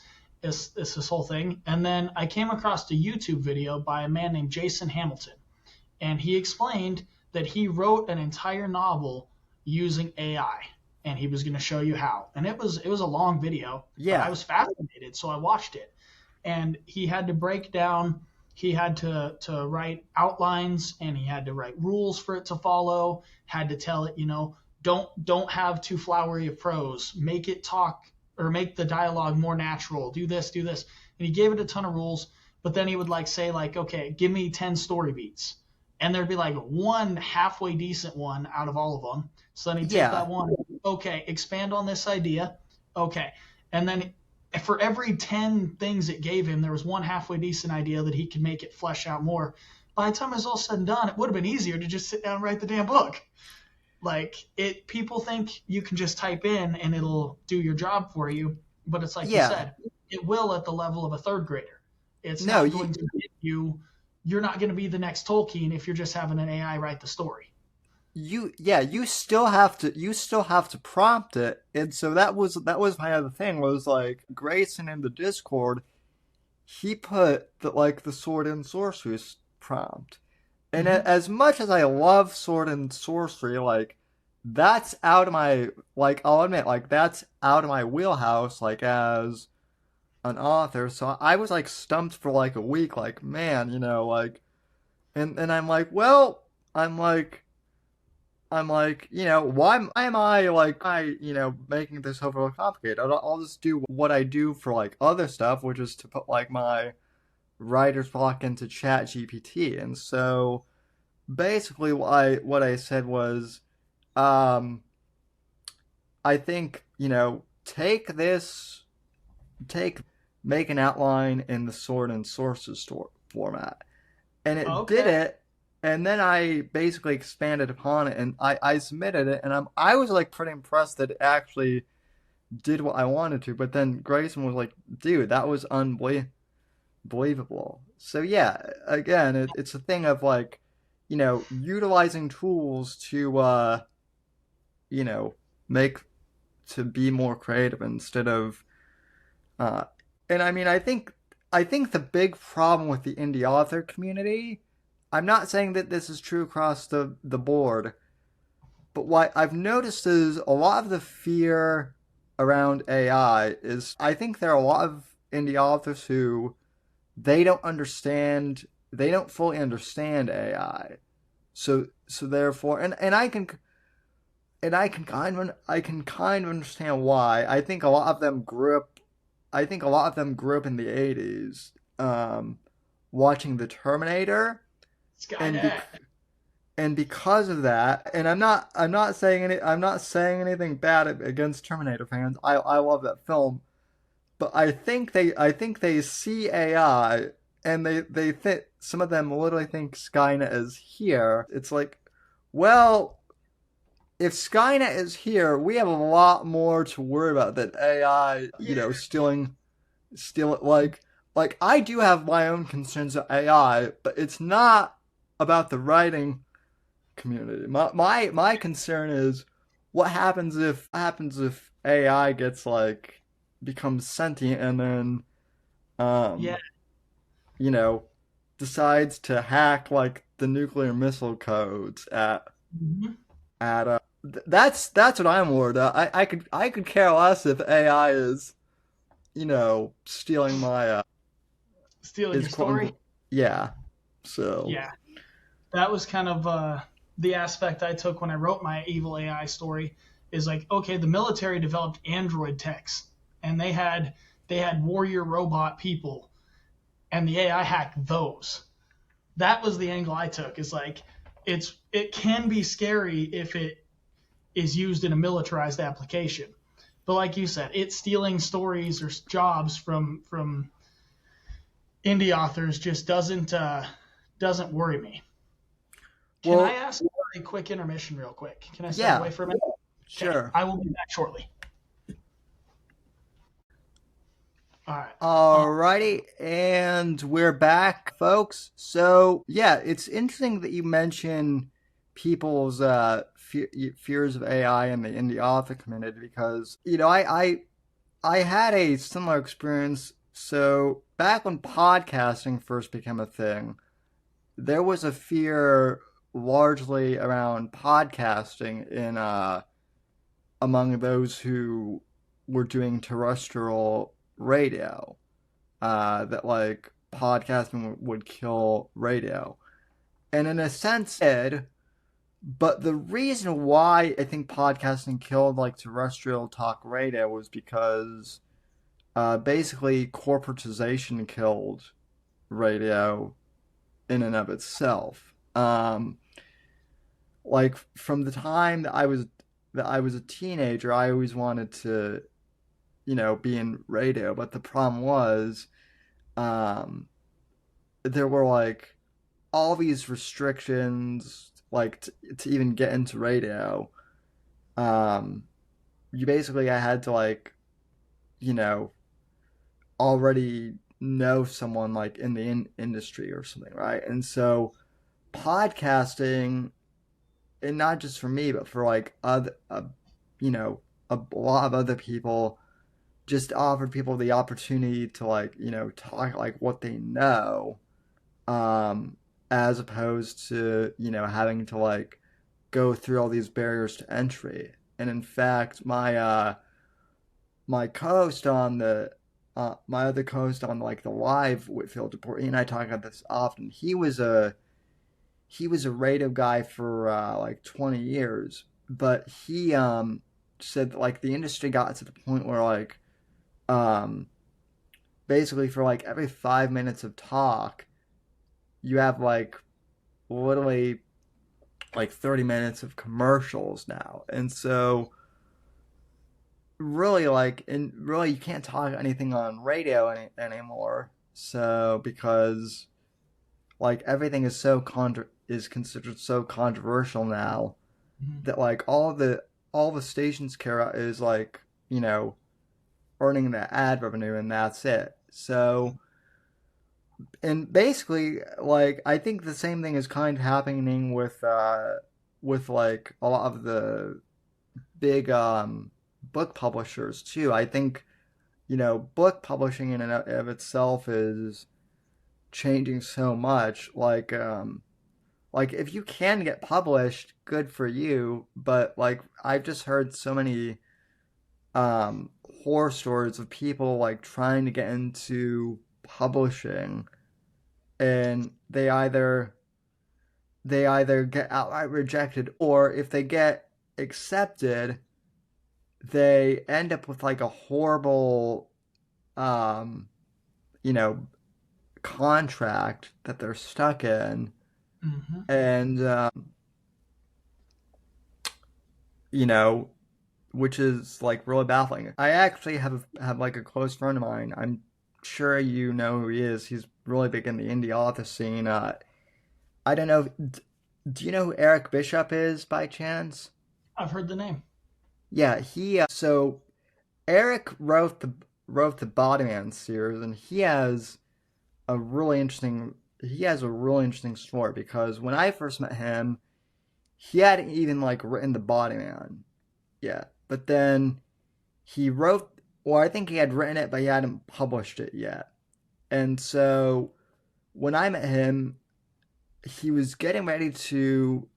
whole thing. And then I came across a YouTube video by a man named Jason Hamilton, and he explained that he wrote an entire novel using AI, and he was going to show you how. And it was a long video, but I yeah, was fascinated, so I watched it. And he had to break down, he had to write outlines, and he had to write rules for it to follow, had to tell it, don't have too flowery of prose, make it talk or make the dialogue more natural, do this, do this. And he gave it a ton of rules, but then he would like say like, okay, give me 10 story beats. And there'd be like one halfway decent one out of all of them. So then he'd take yeah, that one, okay, expand on this idea, okay. And then for every 10 things it gave him, there was one halfway decent idea that he could make it flesh out more. By the time it was all said and done, it would have been easier to just sit down and write the damn book. Like people think you can just type in and it'll do your job for you, but it's like you yeah. said, it will at the level of a third grader. It's No, not going to get you. You're not going to be the next Tolkien if you're just having an AI write the story. you still have to prompt it. And so that was my other thing, was like Grayson in the Discord, he put the sword and sorcery prompt. And Mm-hmm. as much as I love sword and sorcery, like that's out of my, like, I'll admit, like that's out of my wheelhouse, like as an author. So I was like stumped for like a week, like, man, like, and I'm like, well, I'm like, why am I like making this overly complicated? I'll just do what I do for like other stuff, which is to put like my writer's block into Chat GPT. And so basically what I said was, um, I think, take this, take, make an outline in the sword and sorcery format. And it did Okay. it, and then I basically expanded upon it, and I submitted it, and I was like pretty impressed that it actually did what I wanted to. But then Grayson was like, dude, that was unbelievable. So yeah, again, it's a thing of like, utilizing tools to you know, make, to be more creative instead of uh and I mean I think the big problem with the indie author community, I'm not saying that this is true across the board, but what I've noticed is a lot of the fear around AI is, I think there are a lot of indie authors who they don't understand they don't fully understand AI. So therefore, and I can kind of understand why. I think a lot of them grew up. I think a lot of them grew up in the '80s, watching the Terminator, and Skynet. and because of that, and I'm not saying anything bad against Terminator fans. I love that film, but I think they see AI and they think, some of them literally think Skynet is here. It's like, well, if Skynet is here, we have a lot more to worry about than AI, stealing like I do have my own concerns with AI, but it's not about the writing community. My concern is what happens if AI gets like becomes sentient and then Yeah. um you know decides to hack like the nuclear missile codes Mhm. that's what I'm worried about. I could care less if AI is stealing my Stealing is your quote story. unquote yeah. So Yeah. That was kind of the aspect I took when I wrote my evil AI story. Is like, okay, the military developed android techs, and they had warrior robot people, and the AI hacked those. That was the angle I took. Is like, it can be scary if it is used in a militarized application, but like you said, it's stealing stories or jobs from indie authors just doesn't worry me. Can I well ask a quick intermission real quick? Can I step yeah, away for a minute? Okay, sure. I will be back shortly. All right. Alrighty, and we're back, folks. So, yeah, it's interesting that you mention people's fears of AI in the indie author community because, I had a similar experience. So, back when podcasting first became a thing, there was a fear largely around podcasting in among those who were doing terrestrial radio, that like podcasting would kill radio. And in a sense, it did. But the reason why I think podcasting killed like terrestrial talk radio was because basically corporatization killed radio in and of itself. Like from the time that I was a teenager, I always wanted to be in radio, but the problem was um, there were like all these restrictions, like to even get into radio. Um, you basically I had to like you know already know someone like in the industry or something, right? And so podcasting, and not just for me, but for like other, a lot of other people, just offered people the opportunity to like talk like what they know, um as opposed to having to like go through all these barriers to entry. And in fact, my co-host on the my other co-host on like the live Whitfield report, he and I talk about this often. He was a radio guy for like 20 years, but he said that, like the industry got to the point where like um basically for like every 5 minutes of talk you have like literally like 30 minutes of commercials now. And so really like and really you can't talk anything on radio anymore, so because like everything is is considered so controversial now Mhm. that like all the stations care about is like earning the ad revenue, and that's it. So, and basically, like I think the same thing is kind of happening with like a lot of the big book publishers too. I think book publishing in and of itself is changing so much. Like if you can get published, good for you. But like I've just heard so many um, horror stories of people like trying to get into publishing and they either get outright rejected, or if they get accepted, they end up with like a horrible, you know, contract that they're stuck in, and you know, which is like really baffling. I actually have like a close friend of mine. I'm sure you know who he is. He's really big in the indie author scene. I don't know. Do you know who Eric Bishop is by chance? I've heard the name. Yeah, he. So Eric wrote the Bodyman series, and he has a really interesting story, because when I first met him, he hadn't even like written the Bodyman yet. But then he wrote, or I think he had written it, but he hadn't published it yet. And so when I met him, he was getting ready to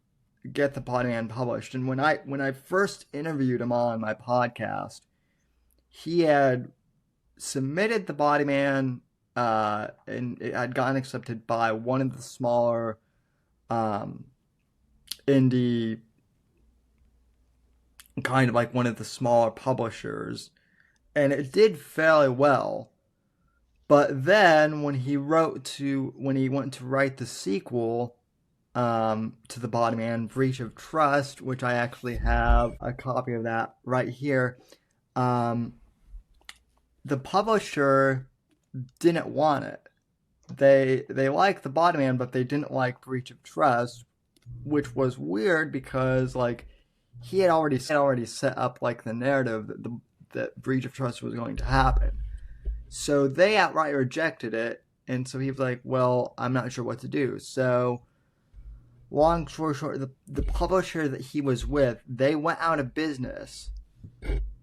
get the Bodyman published. And when I first interviewed him on my podcast, he had submitted the Bodyman, and it had gotten accepted by one of the smaller indie, kind of like one of the smaller publishers, and it did fairly well. But then when he went to write the sequel to the Bodyman, Breach of Trust, which I actually have a copy of that right here, the publisher didn't want it. They liked the Bodyman, but they didn't like Breach of Trust, which was weird because like he had already set up like the narrative that Breach of Trust was going to happen. So they outright rejected it, and so he was like, well, I'm not sure what to do. So long story short, the publisher that he was with, they went out of business,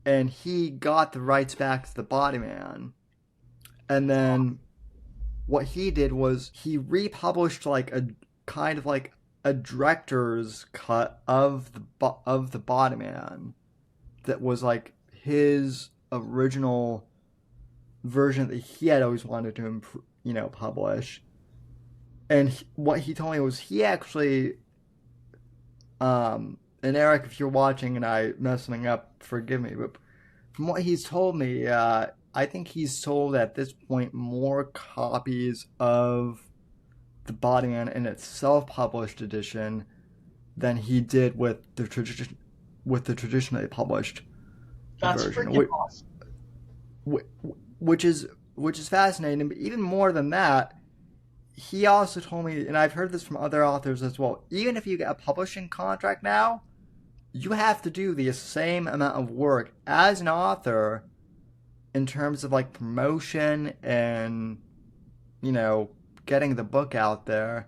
and he got the rights back to the Bodyman. And then what he did was he republished like a kind of like a director's cut of the Bodyman that was like his original version that he had always wanted to publish. And what he told me was he actually and Eric, if you're watching and I mess something up, forgive me, but from what he's told me, I think he's sold at this point more copies of the Bodyman in its self-published edition than he did with the traditionally published That's version. freaking awesome. Which is fascinating. But even more than that, he also told me, and I've heard this from other authors as well, even if you get a publishing contract now, you have to do the same amount of work as an author in terms of like promotion and, getting the book out there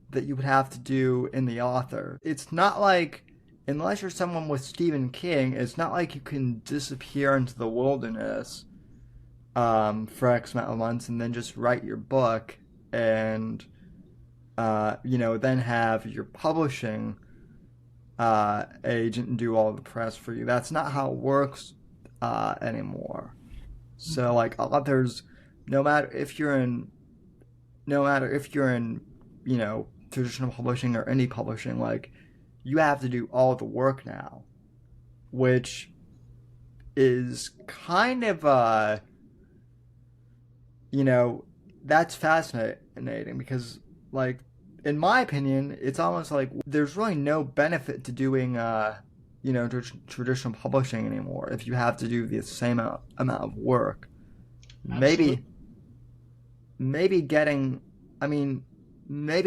that you would have to do in the author. It's not like, unless you're someone with Stephen King, it's not like you can disappear into the wilderness for X amount of months and then just write your book and, then have your publishing agent do all the press for you. That's not how it works anymore. So, like, authors, no matter if you're in, traditional publishing or indie publishing, like, you have to do all the work now, which is kind of, that's fascinating because, like, in my opinion, it's almost like there's really no benefit to doing, traditional publishing anymore if you have to do the same amount of work. Absolutely. Maybe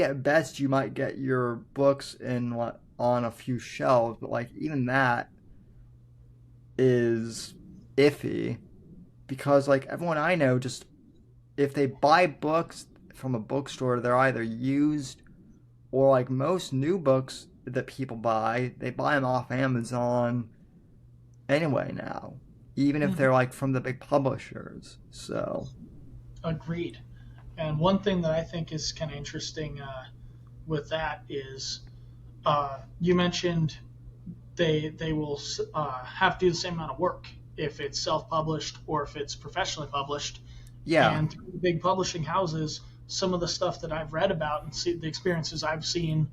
at best you might get your books on a few shelves, but like even that is iffy because like everyone I know, just if they buy books from a bookstore, they're either used or like most new books that people buy, they buy them off Amazon anyway now, even if they're like from the big publishers. So Agreed. And one thing that I think is kind of interesting with that is you mentioned they will have to do the same amount of work if it's self-published or if it's professionally published. yeah. And through the big publishing houses, some of the stuff that I've read about and see the experiences I've seen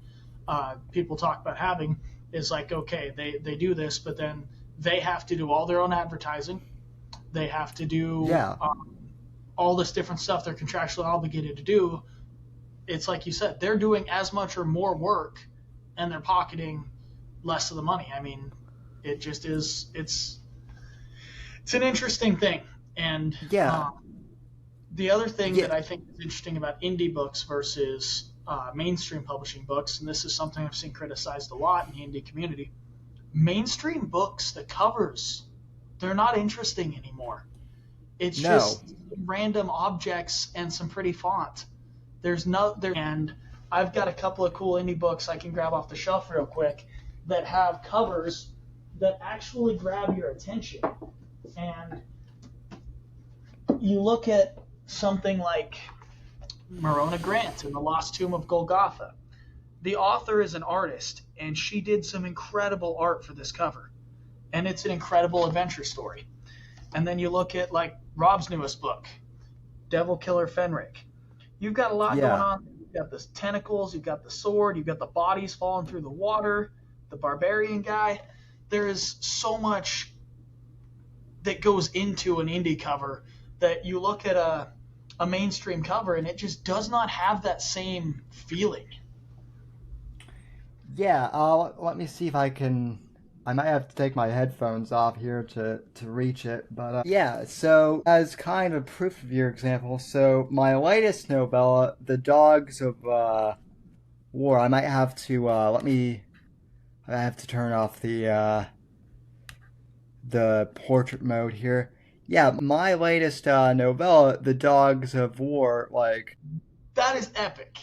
people talk about having is like, okay, they do this, but then they have to do all their own advertising. They have to do all this different stuff they're contractually obligated to do. It's like you said, they're doing as much or more work, and they're pocketing less of the money. I mean, it just is. It's an interesting thing. And the other thing that I think is interesting about indie books versus mainstream publishing books, and this is something I've seen criticized a lot in the indie community, mainstream books, the covers, they're not interesting anymore. It's just random objects and some pretty font. And I've got a couple of cool indie books I can grab off the shelf real quick that have covers that actually grab your attention. And you look at something like Morona Grant and The Lost Tomb of Golgotha. The author is an artist, and she did some incredible art for this cover. And it's an incredible adventure story. And then you look at like Rob's newest book, Devil Killer Fenric. You've got a lot going on. You've got the tentacles, you've got the sword, you've got the bodies falling through the water, the barbarian guy. There is so much that goes into an indie cover that you look at a mainstream cover and it just does not have that same feeling. Yeah, let me see if I can. I might have to take my headphones off here to reach it, but so as kind of proof of your example, so my latest novella, The Dogs of War, I might have to I have to turn off the portrait mode here. Yeah, my latest novella, The Dogs of War, like that is epic.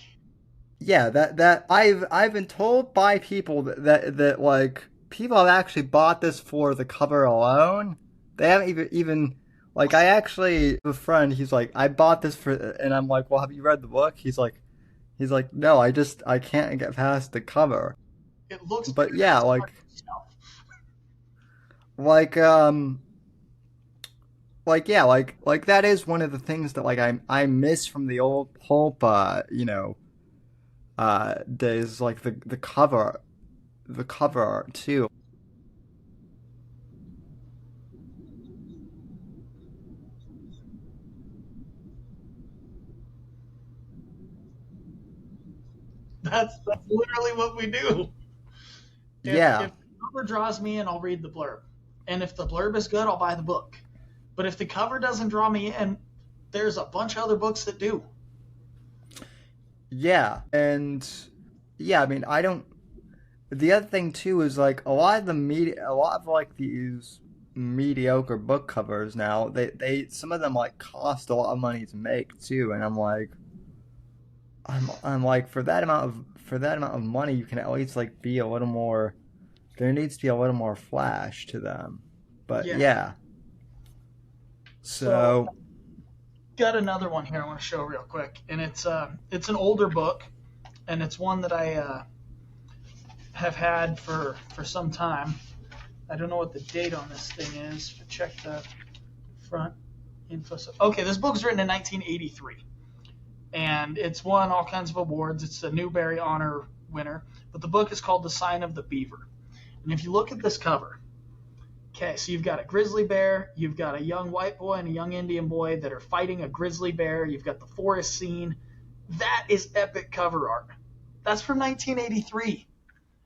Yeah, that I've been told by people that like people have actually bought this for the cover alone. They haven't even like I actually have a friend. He's like, I bought this for, and I'm like, well, have you read the book? He's like, no, I can't get past the cover. It looks, but yeah, like that is one of the things that like I miss from the old pulp, days, like the cover art too. That's literally what we do. If the cover draws me in, I'll read the blurb. And if the blurb is good, I'll buy the book. But if the cover doesn't draw me in, there's a bunch of other books that do. Yeah, and I mean, I don't. The other thing too is like a lot of like these mediocre book covers now. They some of them like cost a lot of money to make too, and I'm like, for that amount of money, you can at least like be a little more. There needs to be a little more flash to them, but yeah. So got another one here I want to show real quick, and it's an older book, and it's one that I have had for some time. I don't know what the date on this thing is. Check the front info. Okay, this book's written in 1983, and it's won all kinds of awards. It's a Newbery Honor winner, but the book is called The Sign of the Beaver. And if you look at this cover, okay, so you've got a grizzly bear, you've got a young white boy and a young Indian boy that are fighting a grizzly bear, you've got the forest scene. That is epic cover art. That's from 1983.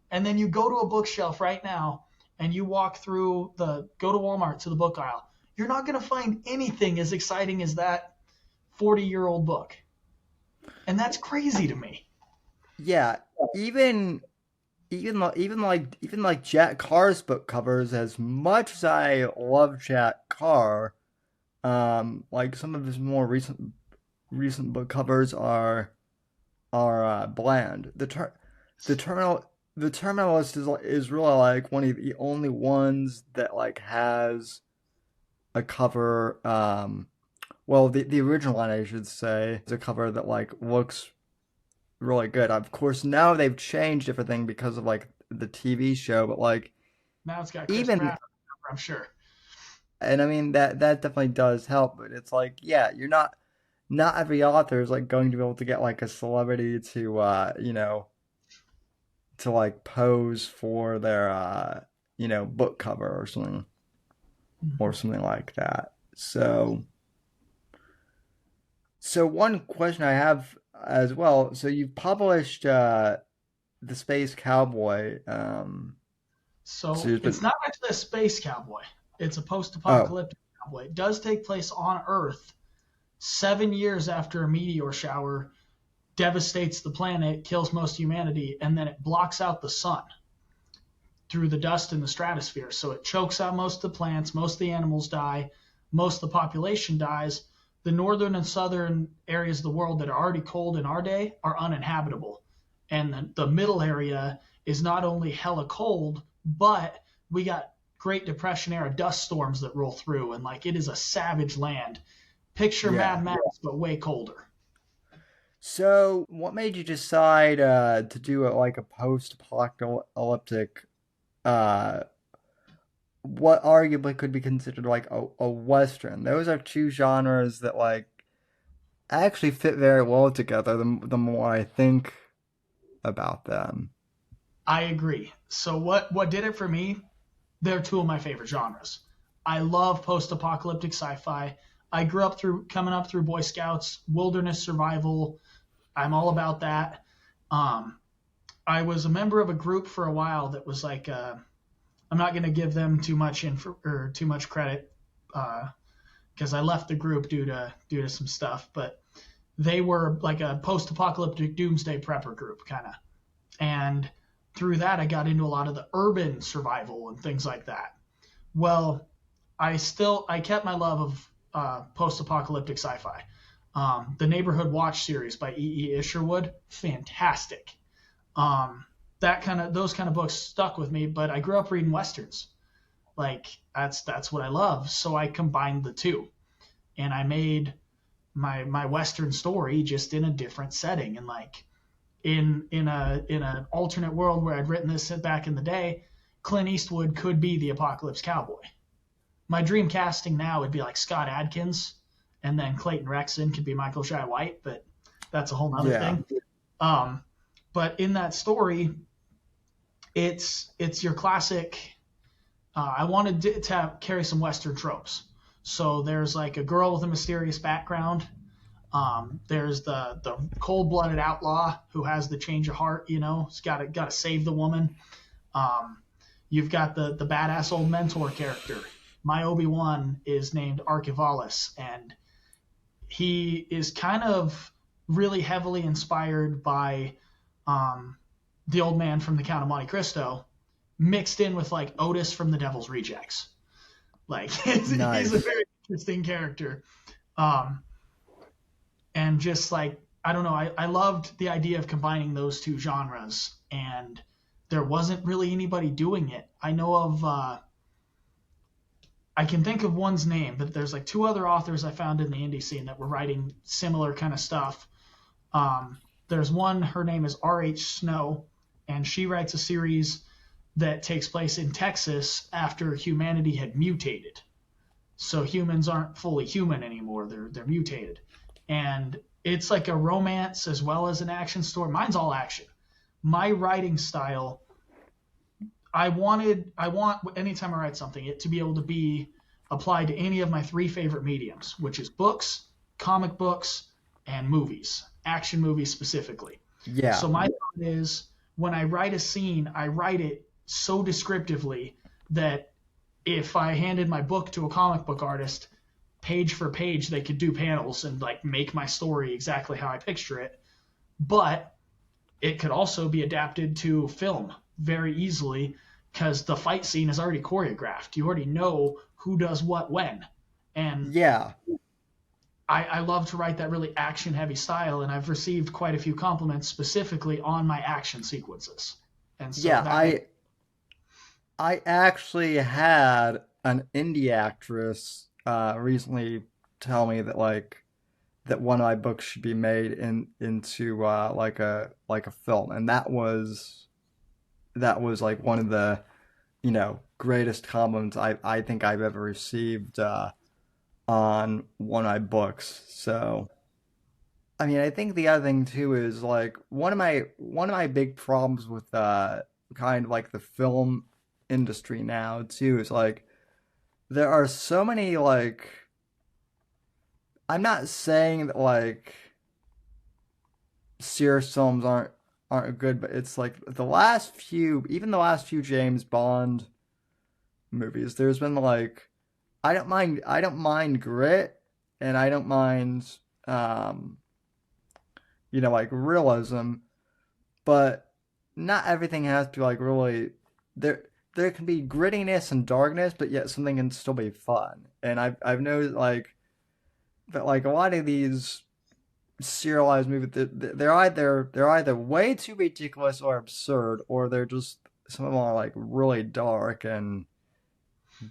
And then you go to a bookshelf right now and you walk through go to Walmart to the book aisle. You're not going to find anything as exciting as that 40-year-old book. And that's crazy to me. Yeah, even like Jack Carr's book covers, as much as I love Jack Carr, like some of his more recent book covers are bland. The Terminalist is really like one of the only ones that like has a cover. Well, the original one, I should say, is a cover that like looks really good. Of course, now they've changed everything because of like the TV show, but like now it's got Chris Pratt, I'm sure. And I mean that definitely does help, but it's like, yeah, you're not not every author is like going to be able to get like a celebrity to to like pose for their book cover or something like that. So one question I have as well. So you've published the Space Cowboy. So So there's it's been not actually a space cowboy. It's a oh post-apocalyptic cowboy. It does take place on Earth 7 years after a meteor shower devastates the planet, kills most humanity, and then it blocks out the sun through the dust in the stratosphere. So it chokes out most of the plants, most of the animals die, most of the population dies. The northern and southern areas of the world that are already cold in our day are uninhabitable. And the middle area is not only hella cold, but we got Great Depression era dust storms that roll through, and like it is a savage land. Picture yeah. Mad Max, but way colder. So what made you decide to do it like a post-apocalyptic uh what arguably could be considered like a western? Those are two genres that like actually fit very well together the more I think about them. I agree. So what did it for me? They're two of my favorite genres. I love post-apocalyptic sci-fi. I grew up through coming up through Boy Scouts, wilderness survival. I'm all about that. Um, I was a member of a group for a while that was like, I'm not going to give them too much info or too much credit because I left the group due to some stuff, but they were like a post-apocalyptic doomsday prepper group kind of. And through that, I got into a lot of the urban survival and things like that. Well, I kept my love of post-apocalyptic sci-fi. The Neighborhood Watch series by E. E. Isherwood, fantastic. Um, those kind of books stuck with me, but I grew up reading westerns. Like that's what I love. So I combined the two, and I made my western story just in a different setting. And like in an alternate world where I'd written this back in the day, Clint Eastwood could be the apocalypse cowboy. My dream casting now would be like Scott Adkins, and then Clayton Rexon could be Michael Jai White, but that's a whole nother Yeah. thing. Um, but in that story, it's your classic. I wanted to carry some Western tropes. So there's like a girl with a mysterious background. There's the cold-blooded outlaw who has the change of heart. He's got to save the woman. Um, you've got the badass old mentor character. My Obi-Wan is named Archivalis, and he is kind of really heavily inspired by the old man from the Count of Monte Cristo, mixed in with like Otis from the Devil's Rejects. Like he's a Nice. very interesting character. Um, and just like I don't know, I loved the idea of combining those two genres, and there wasn't really anybody doing it. I know of I can think of one's name, but there's like two other authors I found in the indie scene that were writing similar kind of stuff. There's one, her name is R.H. Snow, and she writes a series that takes place in Texas after humanity had mutated. So humans aren't fully human anymore; they're mutated, and it's like a romance as well as an action story. Mine's all action. My writing style, I want anytime I write something, it to be able to be applied to any of my three favorite mediums, which is books, comic books, and movies, action movies specifically. Yeah. So my thought is when I write a scene, I write it so descriptively that if I handed my book to a comic book artist, page for page, they could do panels and like make my story exactly how I picture it. But it could also be adapted to film very easily because the fight scene is already choreographed. You already know who does what when. And Yeah. I love to write that really action heavy style, and I've received quite a few compliments specifically on my action sequences. And so Yeah, that I actually had an indie actress recently tell me that like that one of my books should be made into like a film, and that was like one of the greatest compliments I think I've ever received on one of my books. So I mean, I think the other thing too is like one of my big problems with kind of like the film industry now too is like there are so many like I'm not saying that like serious films aren't good, but it's like even the last few James Bond movies, there's been like I don't mind grit and I don't mind um like realism, but not everything has to be like really there. There can be grittiness and darkness, but yet something can still be fun. And I've noticed like that like a lot of these serialized movies they're either way too ridiculous or absurd, or they're just some of them are like really dark and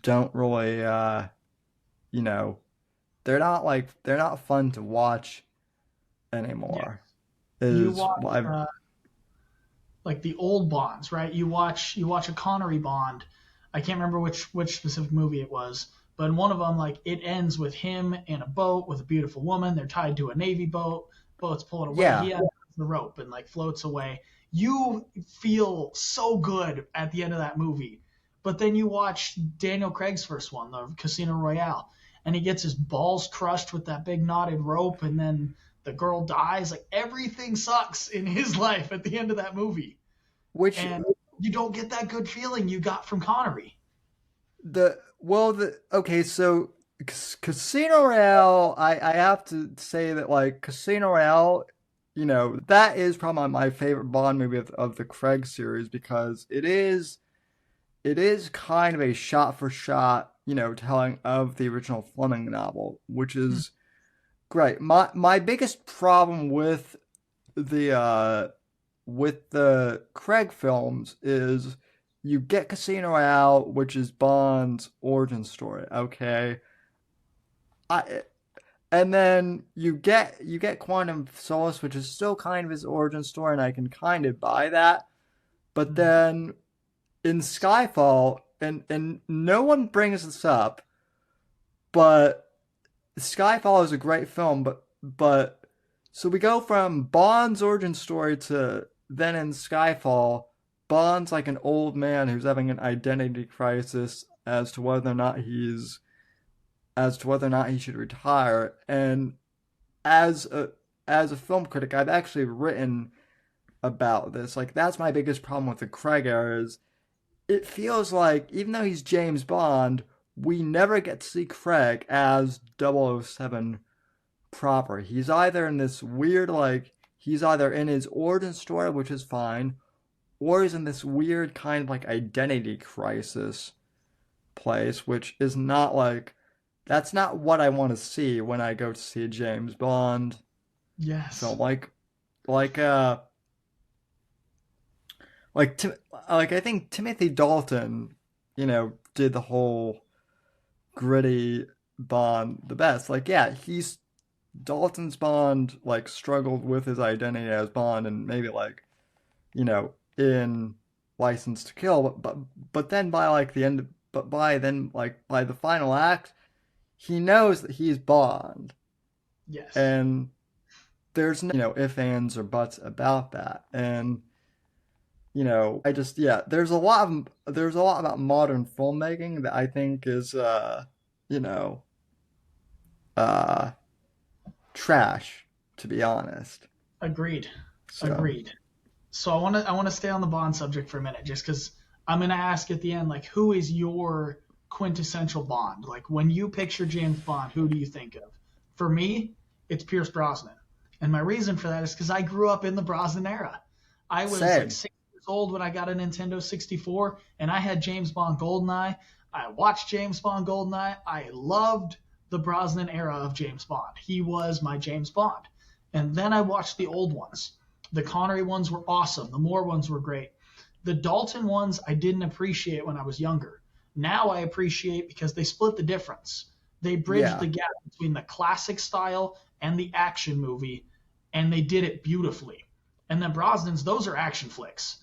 don't really you know they're not fun to watch Yeah. anymore. You Is watch what I've like the old Bonds, right? You watch a Connery Bond. I can't remember which specific movie it was, but in one of them, like it ends with him in a boat with a beautiful woman. They're tied to a navy boat. Boat's pulling away. yeah. He has the rope and like floats away. You feel so good at the end of that movie, but then you watch Daniel Craig's first one, the Casino Royale, and he gets his balls crushed with that big knotted rope, and then the girl dies. Like everything sucks in his life at the end of that movie, Which and you don't get that good feeling you got from Connery. the okay, so Casino Royale, I have to say that like Casino Royale, that is probably my favorite Bond movie of the Craig series because it is kind of a shot for shot, telling of the original Fleming novel, which is great. My biggest problem the Craig films is you get Casino Royale, which is Bond's origin story, okay? I and then you get Quantum of Solace, which is still kind of his origin story, and I can kind of buy that. But then in Skyfall, and no one brings this up, but Skyfall is a great film, but so we go from Bond's origin story to then in Skyfall, Bond's like an old man who's having an identity crisis as to whether or not he should retire. And as a film critic, I've actually written about this. Like that's my biggest problem with the Craig era is it feels like even though he's James Bond, we never get to see Craig as 007 proper. He's either in this weird he's either in his origin story, which is fine, or he's in this weird kind of like identity crisis place, which is not that's not what I want to see when I go to see a James Bond Yes. film. Like I think Timothy Dalton, did the whole gritty Bond the best. Like yeah, he's Dalton's Bond struggled with his identity as Bond and maybe in License to Kill, but then by the end, but by then by the final act, he knows that he's Bond, Yes. and there's no ifs, ands, or buts about that. And I just there's a lot about modern filmmaking that I think is you know trash, to be honest. Agreed. So So I want to stay on the Bond subject for a minute, just because I'm gonna ask at the end, like, who is your quintessential Bond? Like, when you picture James Bond, who do you think of? For me, it's Pierce Brosnan, and my reason for that is because I grew up in the Brosnan era. I was same. like 6 years old when I got a Nintendo 64, and I had James Bond GoldenEye. I watched James Bond GoldenEye. I loved the Brosnan era of James Bond. He was my James Bond. And then I watched the old ones. The Connery ones were awesome. The Moore ones were great. The Dalton ones I didn't appreciate when I was younger. Now I appreciate because they split the difference. They bridged Yeah. the gap between the classic style and the action movie, and they did it beautifully. And then Brosnan's, those are action flicks,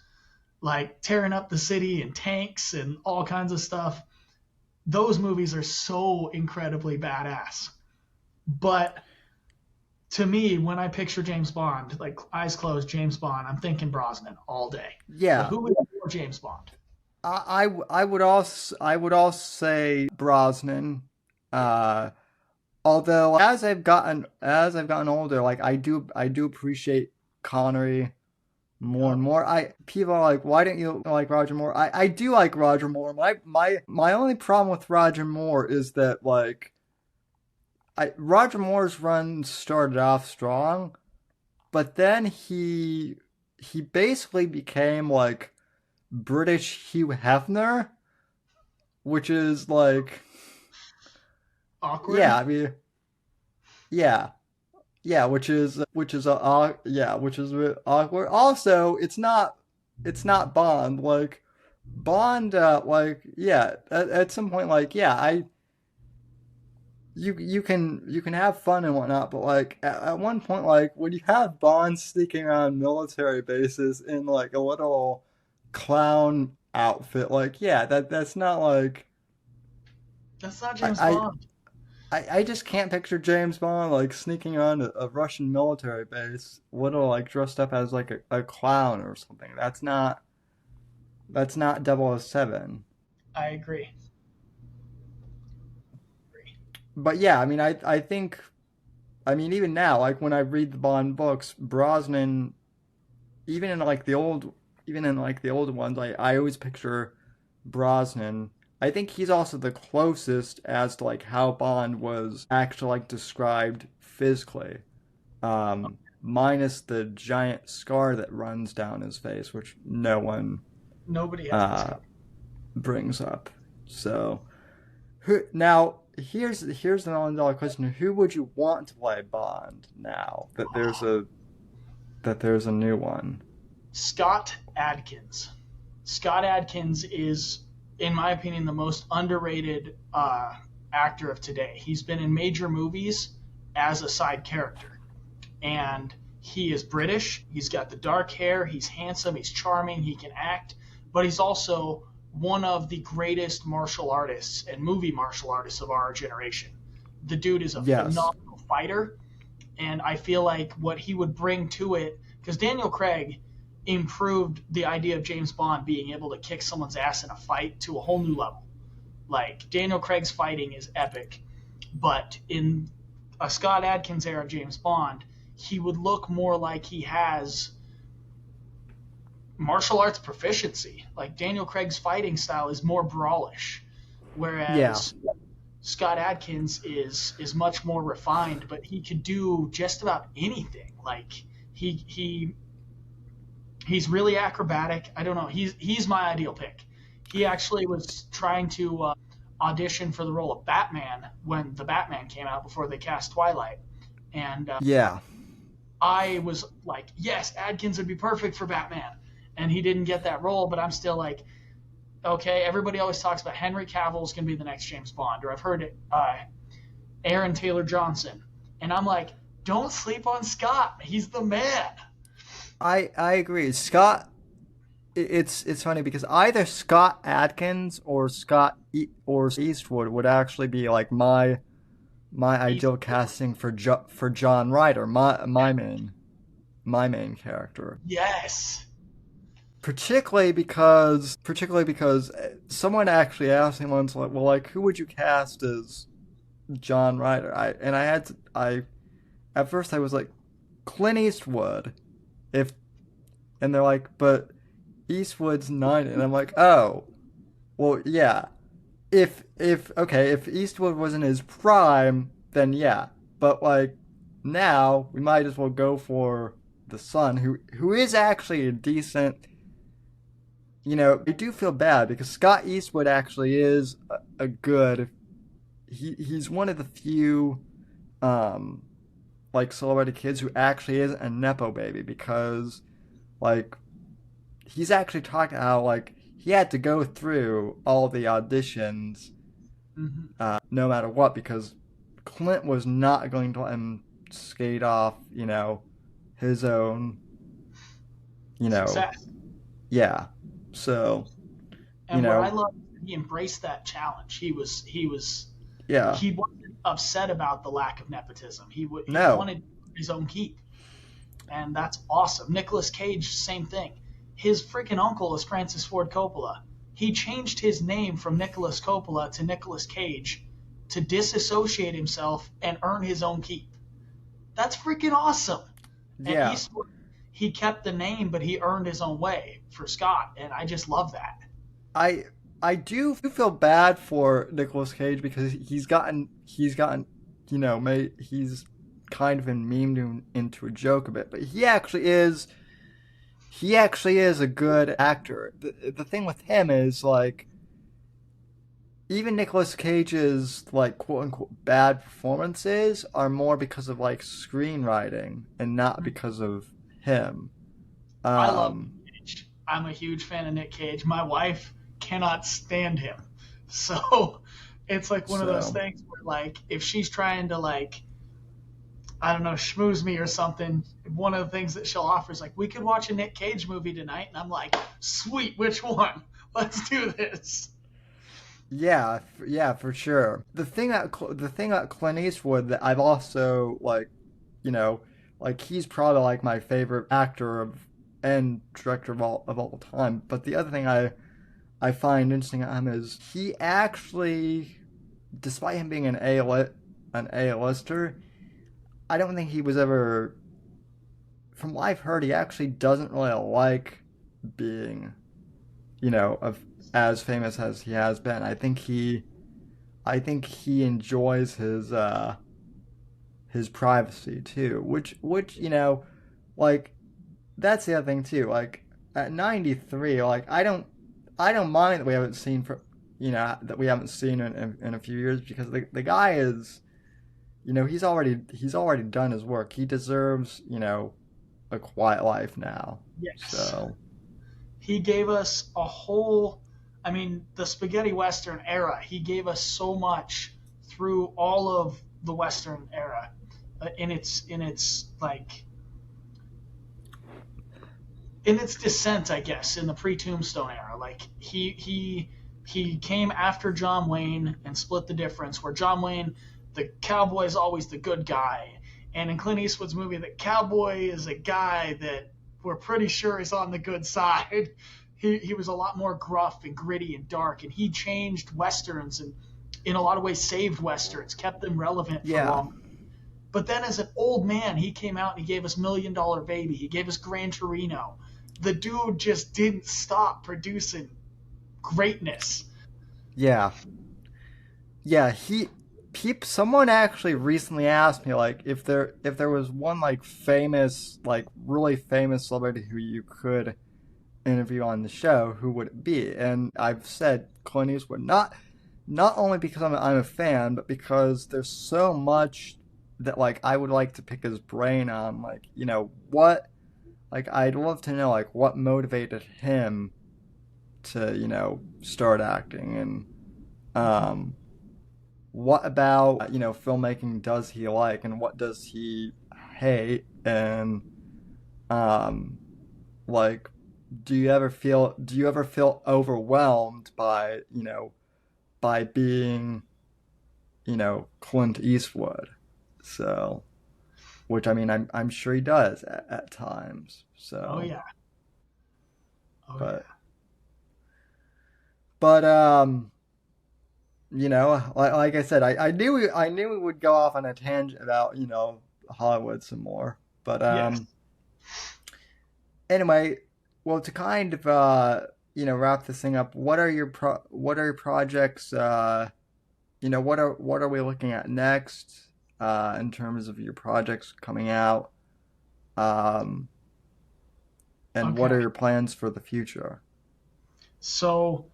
like tearing up the city and tanks and all kinds of stuff. Those movies are so incredibly badass. But To me, when I picture James Bond, like eyes closed, James Bond, I'm thinking Brosnan all day. But Yeah. who is your James Bond? I would also say Brosnan. Although as I've gotten older, like I do appreciate Connery more and more. People are like, why don't you like Roger Moore? I do like Roger Moore. My only problem with Roger Moore is that like Roger Moore's run started off strong, but then he basically became like British Hugh Hefner, which is like Awkward? yeah, I mean yeah. Yeah, which is a bit awkward. Also, it's not Bond. Like Bond, like yeah, at some point, like yeah, you can have fun and whatnot, but like at one point, like when you have Bond sneaking around military bases in like a little clown outfit, like yeah, that's not like That's not James I, Bond. I just can't picture James Bond like sneaking on a Russian military base, little like dressed up as like a clown or something. That's not 007. I agree. But yeah, I mean I think I mean even now, like when I read the Bond books, Brosnan, even in like the old even in like the older ones, I always picture Brosnan. I think he's also the closest as to like how Bond was actually like described physically. Minus the giant scar that runs down his face, which no one Nobody has this. uh, brings up. So, now here's the $1 question: who would you want to play Bond now that there's a new one? Scott Adkins. Scott Adkins is, in my opinion, the most underrated actor of today. He's been in major movies as a side character. And he is British. He's got the dark hair. He's handsome. He's charming. He can act. But he's also one of the greatest martial artists and movie martial artists of our generation. The dude is a Yes. phenomenal fighter. And I feel like what he would bring to it, because Daniel Craig improved the idea of James Bond being able to kick someone's ass in a fight to a whole new level. Like, Daniel Craig's fighting is epic. But in a Scott Adkins era James Bond, he would look more like he has martial arts proficiency. Like Daniel Craig's fighting style is more brawlish, whereas Scott Adkins is much more refined, but he could do just about anything. Like he's really acrobatic. I don't know. He's my ideal pick. He actually was trying to audition for the role of Batman when the Batman came out before they cast Twilight, and Yeah. I was like, yes, Adkins would be perfect for Batman. And he didn't get that role, but I'm still like, okay, everybody always talks about Henry Cavill's going to be the next James Bond, or I've heard it, Aaron Taylor Johnson. And I'm like, don't sleep on Scott. He's the man. I agree. Scott, it's funny because either Scott Adkins or or Eastwood would actually be like my ideal casting for John Ryder, my main character. Yes. Particularly because someone actually asked me once, like, well, like, who would you cast as John Ryder? At first I was like, Clint Eastwood, and they're like, but Eastwood's 90, and I'm like, oh, well, yeah, if Eastwood was in his prime, then yeah, but like now we might as well go for the son, who is actually a decent. You know, I do feel bad because Scott Eastwood actually is a good. He's one of the few, like celebrity kids who actually is a nepo baby, because, like, he's actually talked how like he had to go through all the auditions, no matter what, because Clint was not going to let him skate off, his own, Success. yeah. So, And what I love, he embraced that challenge. He yeah. wasn't upset about the lack of nepotism. He No. wanted his own keep. And that's awesome. Nicolas Cage, same thing. His freaking uncle is Francis Ford Coppola. He changed his name from Nicolas Coppola to Nicolas Cage to disassociate himself and earn his own keep. That's freaking awesome. Yeah. And he kept the name, but he earned his own way for Scott, and I just love that. I do feel bad for Nicolas Cage because he's gotten he's kind of been memed into a joke a bit, but he actually is a good actor. The thing with him is, like, even Nicolas Cage's, like, quote unquote bad performances are more because of, like, screenwriting and not because of him. I love Nick Cage. I'm a huge fan of Nick Cage. My wife cannot stand him. So it's like one of those things where, like, if she's trying to, like, I don't know, schmooze me or something, one of the things that she'll offer is like, we could watch a Nick Cage movie tonight. And I'm like, sweet, which one? Let's do this. Yeah, for sure. The thing that Clint Eastwood that I've also, like, like, he's probably, like, my favorite actor and director of all time. But the other thing I find interesting at him is he actually, despite him being an A-lister, I don't think he was ever, from what I've heard, he actually doesn't really like being, as famous as he has been. I think he enjoys his privacy too, which like, that's the other thing too. Like, at 93, like, I don't mind that we haven't seen in a few years, because the guy is, he's already done his work. He deserves, a quiet life now. Yes. So he gave us the spaghetti Western era. He gave us so much through all of the Western era, in its descent, I guess, in the pre-Tombstone era. Like, he came after John Wayne and split the difference, where John Wayne, the cowboy, is always the good guy. And in Clint Eastwood's movie, the cowboy is a guy that we're pretty sure is on the good side. He was a lot more gruff and gritty and dark, and he changed Westerns and, in a lot of ways, saved Westerns, kept them relevant for long. But then as an old man, he came out and he gave us $1 Million Baby. He gave us Gran Torino. The dude just didn't stop producing greatness. Yeah. Someone actually recently asked me, like, if there was one, like, famous, like, really famous celebrity who you could interview on the show, who would it be? And I've said Clint Eastwood, not only because I'm a fan, but because there's so much that, like, I would like to pick his brain on, like, what, like, I'd love to know, like, what motivated him to, start acting, and what about, filmmaking does he like, and what does he hate, and like, do you ever feel overwhelmed by being Clint Eastwood? So, which, I mean, I'm sure he does at times. So. Oh yeah. But like I said, I knew we would go off on a tangent about, Hollywood some more. But Yes. Anyway, well, to kind of wrap this thing up, what are your projects? What are we looking at next in terms of your projects coming out? And what are your plans for the future? So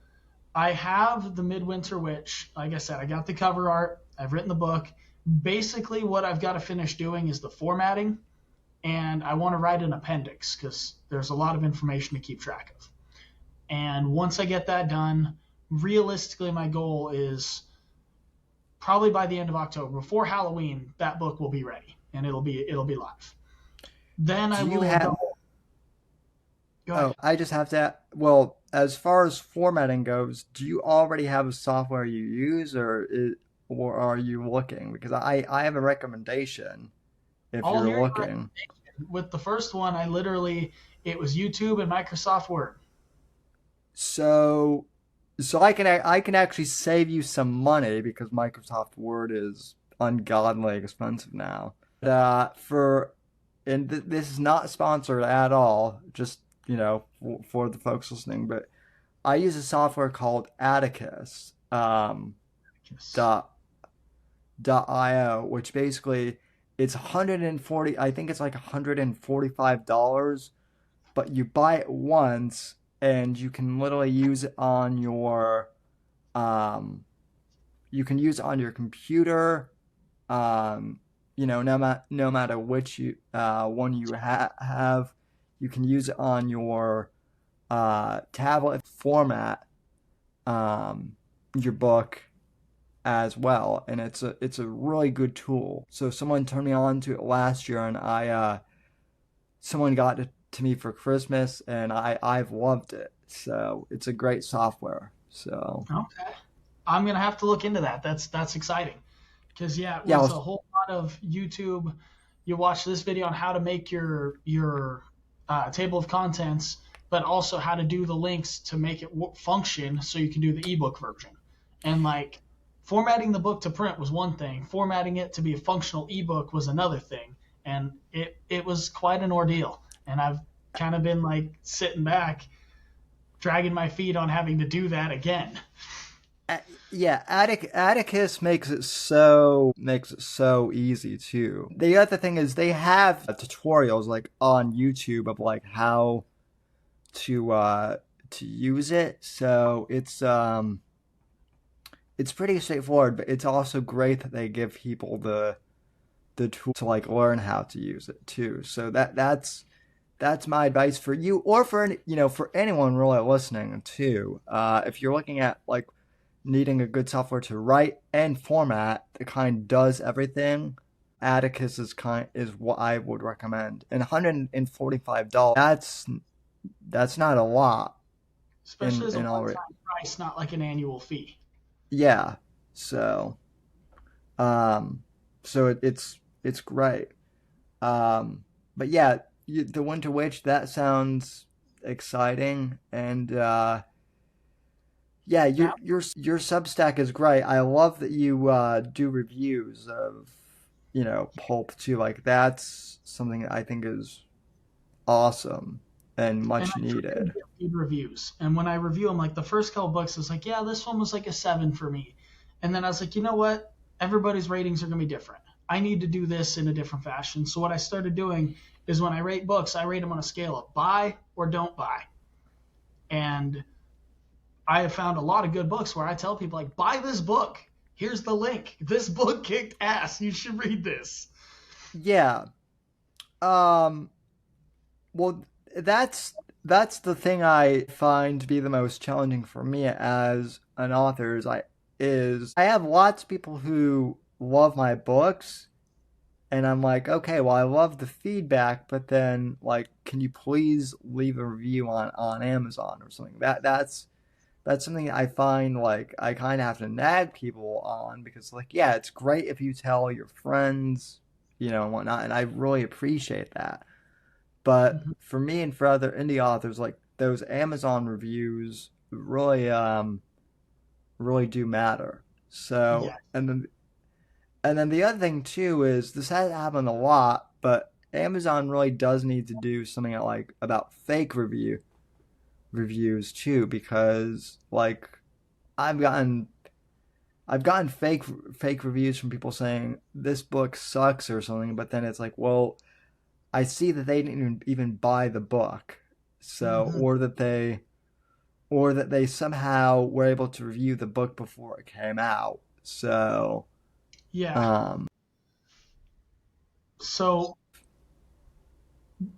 I have the Midwinter Witch. Like I said, I got the cover art. I've written the book. Basically, what I've got to finish doing is the formatting, and I want to write an appendix because there's a lot of information to keep track of. And once I get that done, realistically, my goal is probably by the end of October, before Halloween, that book will be ready and it'll be live. Then I will go. Oh, I just have to. Well, as far as formatting goes, do you already have a software you use, or are you looking? Because I have a recommendation, if I'll you're hear your looking. recommendation. With the first one, it was YouTube and Microsoft Word. So I can actually save you some money because Microsoft Word is ungodly expensive now. This is not sponsored at all, just for the folks listening. But I use a software called Atticus .io, which basically it's 140. I think it's like $145, but you buy it once and you can literally use it on your computer, no matter which one you have. You can use it on your tablet, format your book as well, and it's a really good tool. So someone turned me on to it last year, and someone got it to me for Christmas, and I've loved it. So it's a great software. So Okay, I'm gonna have to look into that. That's exciting, because it yeah, was a whole lot of YouTube. You watch this video on how to make your table of contents, but also how to do the links to make it function so you can do the ebook version. And like formatting the book to print was one thing, formatting it to be a functional ebook was another thing, and it was quite an ordeal. And I've kind of been like sitting back, dragging my feet on having to do that again. Yeah, Atticus makes it so easy too. The other thing is they have tutorials like on YouTube of like how to use it. So it's pretty straightforward, but it's also great that they give people the tool to like learn how to use it too. So that's my advice for you, or for for anyone really listening too. If you're looking at like needing a good software to write and format that kind of does everything, Atticus is what I would recommend. And $145, that's not a lot. Especially as a one-time price, not like an annual fee. Yeah. So it's great. But yeah, the Winter Witch, that sounds exciting, and yeah, your Substack is great. I love that you do reviews of Pulp too. Like that's something that I think is awesome and much needed. Good reviews, and when I review them, like the first couple books, I was like, yeah, this one was like a 7 for me, and then I was like, you know what? Everybody's ratings are gonna be different. I need to do this in a different fashion. So what I started doing is when I rate books, I rate them on a scale of buy or don't buy, and I have found a lot of good books where I tell people like, buy this book. Here's the link. This book kicked ass. You should read this. Yeah. Well, that's the thing I find to be the most challenging for me as an author is I have lots of people who love my books, and I'm like, okay, well, I love the feedback, but then like, can you please leave a review on Amazon or something? That's something I find like I kind of have to nag people on, because like, yeah, it's great if you tell your friends, and whatnot, and I really appreciate that. But for me and for other indie authors, like those Amazon reviews really do matter. So, Yeah. and then the other thing too is this has happened a lot, but Amazon really does need to do something like about fake reviews too, because like I've gotten fake reviews from people saying this book sucks or something, but then it's like, well, I see that they didn't even buy the book, so or that they somehow were able to review the book before it came out. So yeah. So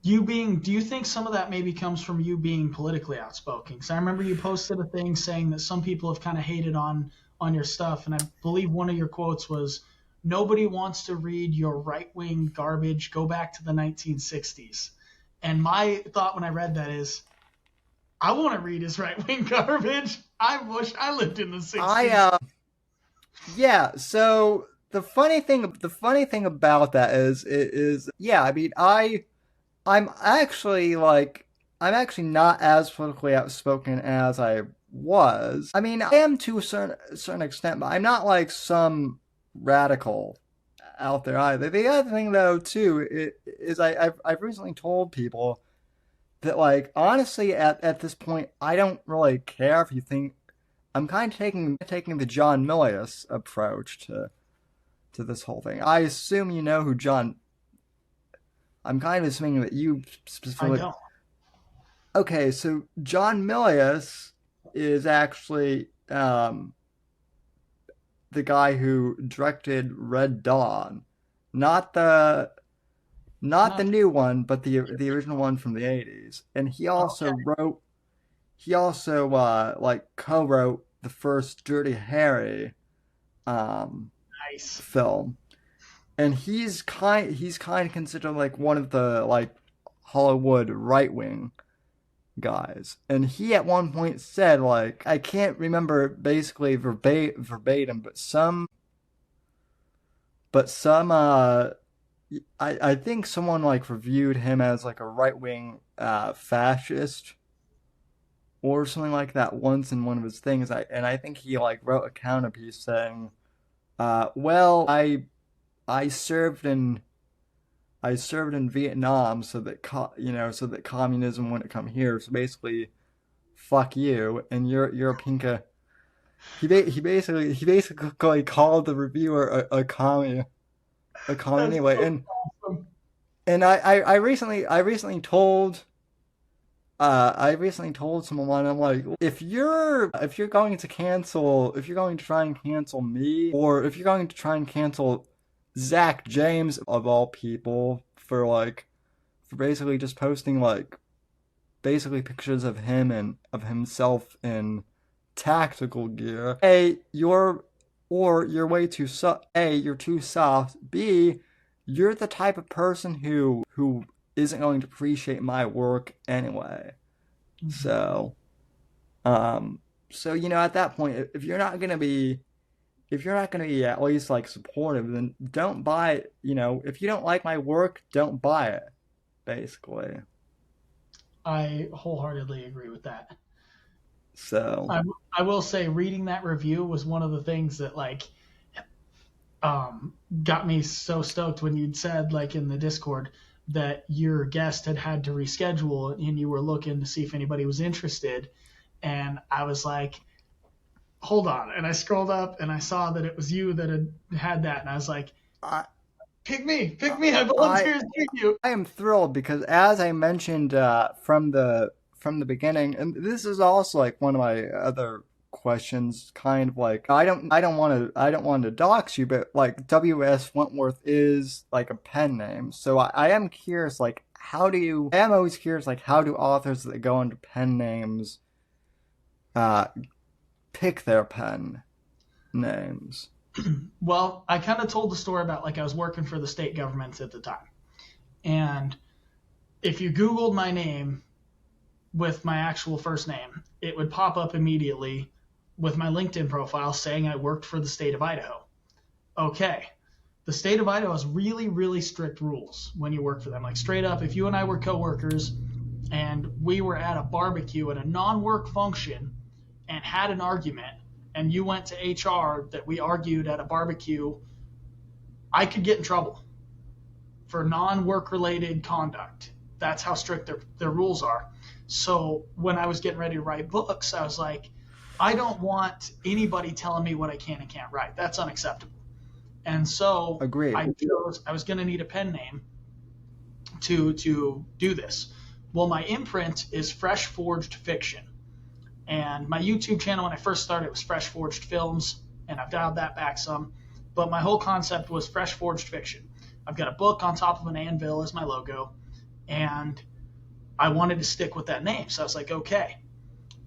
do you think some of that maybe comes from you being politically outspoken? Because I remember you posted a thing saying that some people have kind of hated on your stuff, and I believe one of your quotes was, nobody wants to read your right-wing garbage, go back to the 1960s. And my thought when I read that is, I want to read his right-wing garbage. I wish I lived in the 60s. yeah, so the funny thing about that is yeah, I mean, I'm actually not as politically outspoken as I was. I mean, I am to a certain extent, but I'm not like some radical out there either. The other thing though too is I've recently told people that, like, honestly at this point I don't really care if you think I'm kind of taking the John Milius approach to this whole thing. I assume you know who John. I'm kind of assuming that you specifically. I don't. Okay, so John Milius is actually the guy who directed Red Dawn, not the new one, but the original one from the 80s. And he also co-wrote the first Dirty Harry Nice. film. And he's kind of considered like one of the like Hollywood right-wing guys. And he at one point said, like, I can't remember basically verbatim, but some I think someone like reviewed him as like a right-wing fascist or something like that once in one of his things. I think he like wrote a counter piece saying, well, I served in Vietnam so that communism wouldn't come here. So basically, fuck you, and you're a pinka. He basically called the reviewer a commie. A commie anyway, so awesome. and I recently told someone, I'm like, if you're going to try and cancel me, or if you're going to try and cancel Zach James of all people for basically just posting like basically pictures of him and of himself in tactical gear, you're way too you're too soft. B, you're the type of person who isn't going to appreciate my work anyway. So at that point, if you're not gonna be at least like supportive, then don't buy it. If you don't like my work, don't buy it. Basically. I wholeheartedly agree with that. So I will say reading that review was one of the things that got me so stoked when you'd said like in the Discord that your guest had to reschedule and you were looking to see if anybody was interested. And I was like, hold on. And I scrolled up and I saw that it was you that had that. And I was like, pick me. I volunteer to pick you. I am thrilled because, as I mentioned from the beginning, and this is also like one of my other questions, kind of like I don't want to dox you, but like W.S. Wentworth is like a pen name, so I am curious, like I am always curious, like how do authors that go under pen names pick their pen names? Well, I kind of told the story about like I was working for the state government at the time, and if you Googled my name with my actual first name, it would pop up immediately with my LinkedIn profile saying I worked for the state of Idaho. Okay. The state of Idaho has really, really strict rules when you work for them. Like straight up, if you and I were coworkers and we were at a barbecue at a non-work function and had an argument and you went to HR that we argued at a barbecue, I could get in trouble for non-work related conduct. That's how strict their rules are. So when I was getting ready to write books, I was like, I don't want anybody telling me what I can and can't write. That's unacceptable. And so Agreed. I was going to need a pen name to do this. Well, my imprint is Fresh Forged Fiction. And my YouTube channel, when I first started, was Fresh Forged Films, and I've dialed that back some. But my whole concept was Fresh Forged Fiction. I've got a book on top of an anvil as my logo, and I wanted to stick with that name. So I was like, okay,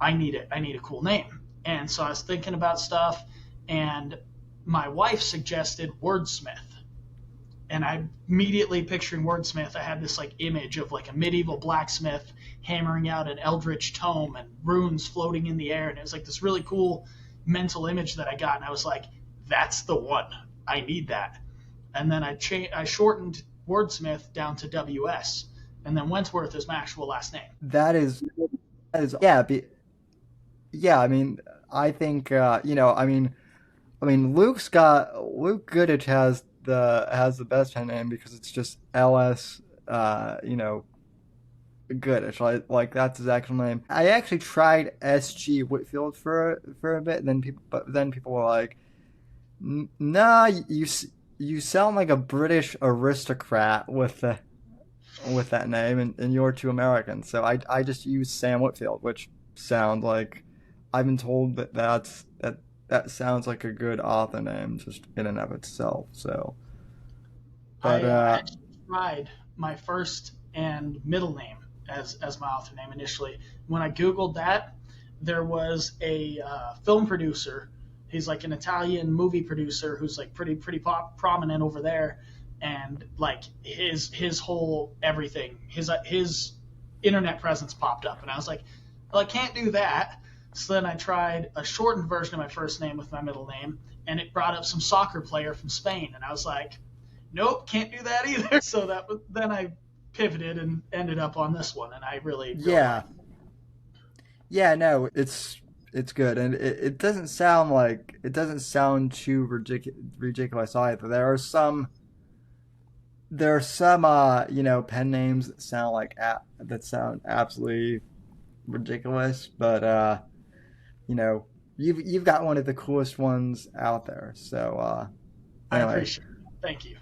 I need it. I need a cool name. And so I was thinking about stuff, and my wife suggested Wordsmith. And I immediately picturing Wordsmith, I had this like image of like a medieval blacksmith hammering out an eldritch tome and runes floating in the air. And it was like this really cool mental image that I got. And I was like, that's the one. I need that. And then I shortened Wordsmith down to WS, and then Wentworth is my actual last name. Yeah, yeah. I mean, I think Luke Goodrich has the best pen name because it's just LS. Goodrich, like that's his actual name. I actually tried SG Whitfield for a bit, but then people were like, "Nah, you sound like a British aristocrat with that name, and you're too American." So I just used Sam Whitfield, which sounds like I've been told that sounds like a good author name just in and of itself. So, but I actually tried my first and middle name as my author name initially. When I Googled that, there was a film producer. He's like an Italian movie producer who's like pretty prominent over there, and like his whole everything, his internet presence popped up, and I was like, well, I can't do that. So then I tried a shortened version of my first name with my middle name, and it brought up some soccer player from Spain, and I was like, nope, can't do that either. So then I pivoted and ended up on this one, and I really yeah, no, it's good, and it doesn't sound too ridiculous either. There are some pen names that sound absolutely ridiculous, but you've got one of the coolest ones out there. So anyway. I appreciate it. Thank you.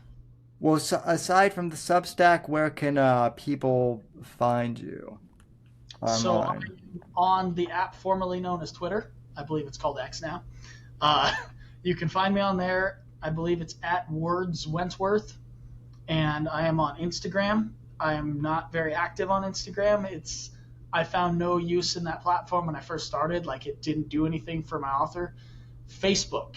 Well, so aside from the Substack, where can people find you online? So I'm on the app formerly known as Twitter. I believe it's called X now. You can find me on there. I believe it's at Words Wentworth, and I am on Instagram. I am not very active on Instagram. I found no use in that platform when I first started. Like, it didn't do anything for my author. Facebook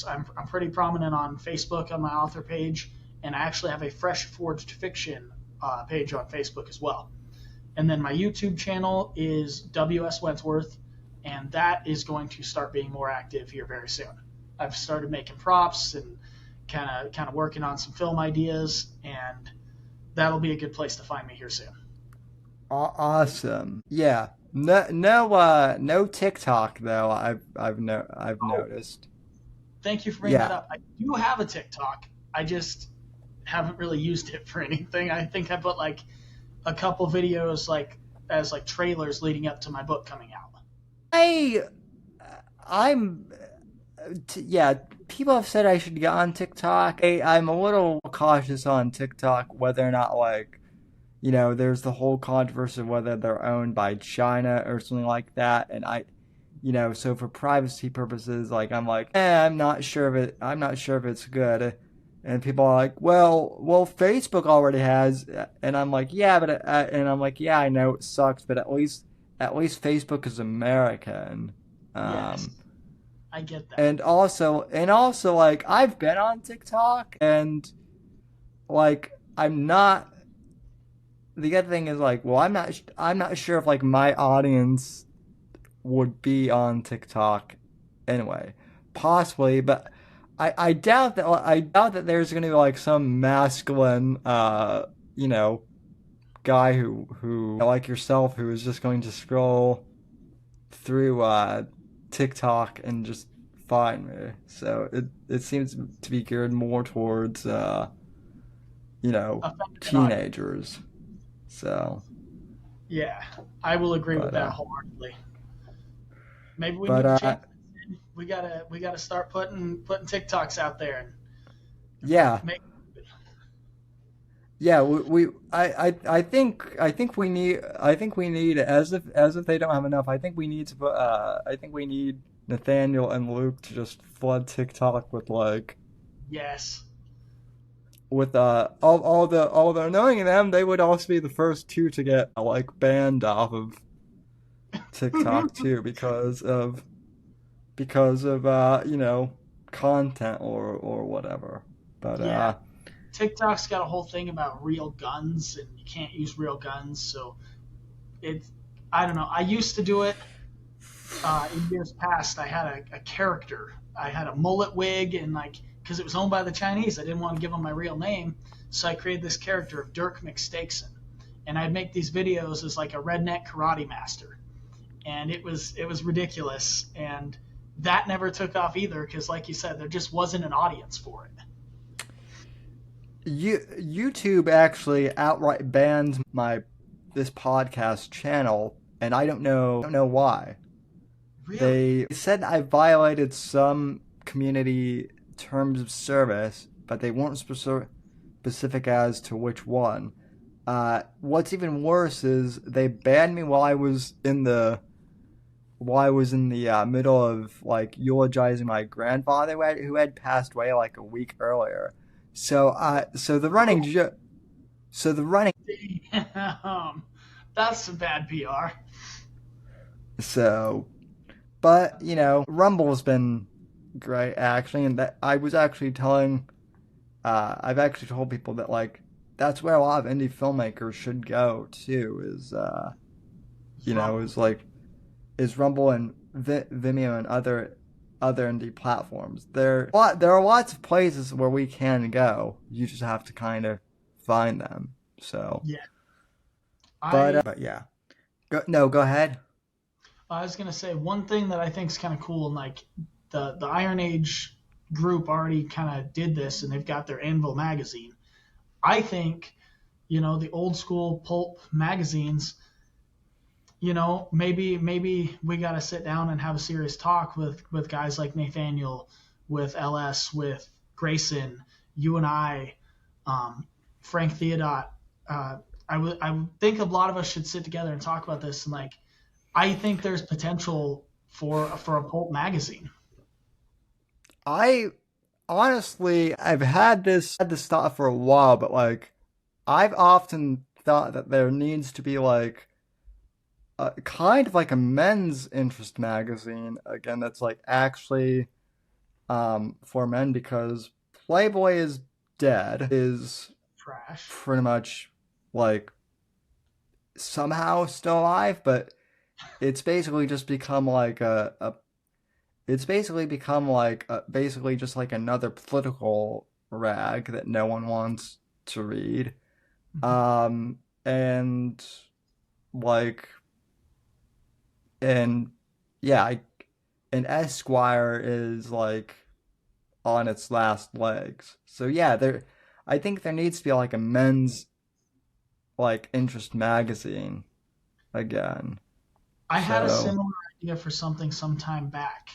I'm pretty prominent on Facebook on my author page. And I actually have a Fresh Forged Fiction page on Facebook as well. And then my YouTube channel is WS Wentworth, and that is going to start being more active here very soon. I've started making props and kind of working on some film ideas, and that'll be a good place to find me here soon. Awesome. Yeah. No TikTok though. I've noticed. Thank you for bringing that up. I do have a TikTok. I just haven't really used it for anything. I think I put like a couple videos as trailers leading up to my book coming out. People have said I should get on TikTok. I'm a little cautious on TikTok whether or not there's the whole controversy of whether they're owned by China or something like that, and so for privacy purposes, I'm not sure if it's good. And people are like, well, Facebook already has, and I'm like, yeah, I know it sucks, but at least Facebook is American. Yes, I get that. And also, I've been on TikTok, and I'm not. The other thing is I'm not sure if my audience would be on TikTok anyway, possibly, but. I doubt that there's gonna be some masculine guy who like yourself who is just going to scroll through TikTok and just find me. So it seems to be geared more towards teenagers. So yeah, I will agree with that wholeheartedly. Maybe we need to change. We gotta start putting TikToks out there. I think we need as if they don't have enough. I think we need to put we need Nathaniel and Luke to just flood TikTok with yes. With although knowing them, they would also be the first two to get banned off of TikTok too because of content or whatever. But TikTok's got a whole thing about real guns, and you can't use real guns, so I don't know. I used to do it in years past. I had a character. I had a mullet wig and because it was owned by the Chinese. I didn't want to give them my real name, so I created this character of Dirk McStakeson, and I'd make these videos as like a redneck karate master, and it was ridiculous, and that never took off either because, like you said, there just wasn't an audience for it. YouTube actually outright banned this podcast channel, and I don't know why. Really? They said I violated some community terms of service, but they weren't specific as to which one. What's even worse is they banned me while I was in the middle of like eulogizing my grandfather who had passed away like a week earlier. So the running Damn. That's some bad PR. So, but Rumble's been great actually, and that I was actually telling, I've actually told people that like that's where a lot of indie filmmakers should go too. Is Rumble and Vimeo and other indie platforms. There are lots of places where we can go. You just have to kind of find them. So yeah. But yeah. Go ahead. I was gonna say one thing that I think is kind of cool, and like the Iron Age group already kind of did this, and they've got their Anvil magazine. I think, the old school pulp magazines, maybe we got to sit down and have a serious talk with guys like Nathaniel, with LS, with Grayson, you and I, Frank Theodot. I would think a lot of us should sit together and talk about this. And like, I think there's potential for a pulp magazine. I've had this thought for a while, but like, I've often thought that there needs to be like kind of like a men's interest magazine again that's like actually for men, because Playboy is dead, is Trash. pretty much like somehow still alive, but it's basically just become like basically just like another political rag that no one wants to read. And like, and yeah, and Esquire is like on its last legs. So yeah, I think there needs to be like a men's like interest magazine again. I had a similar idea for something some time back,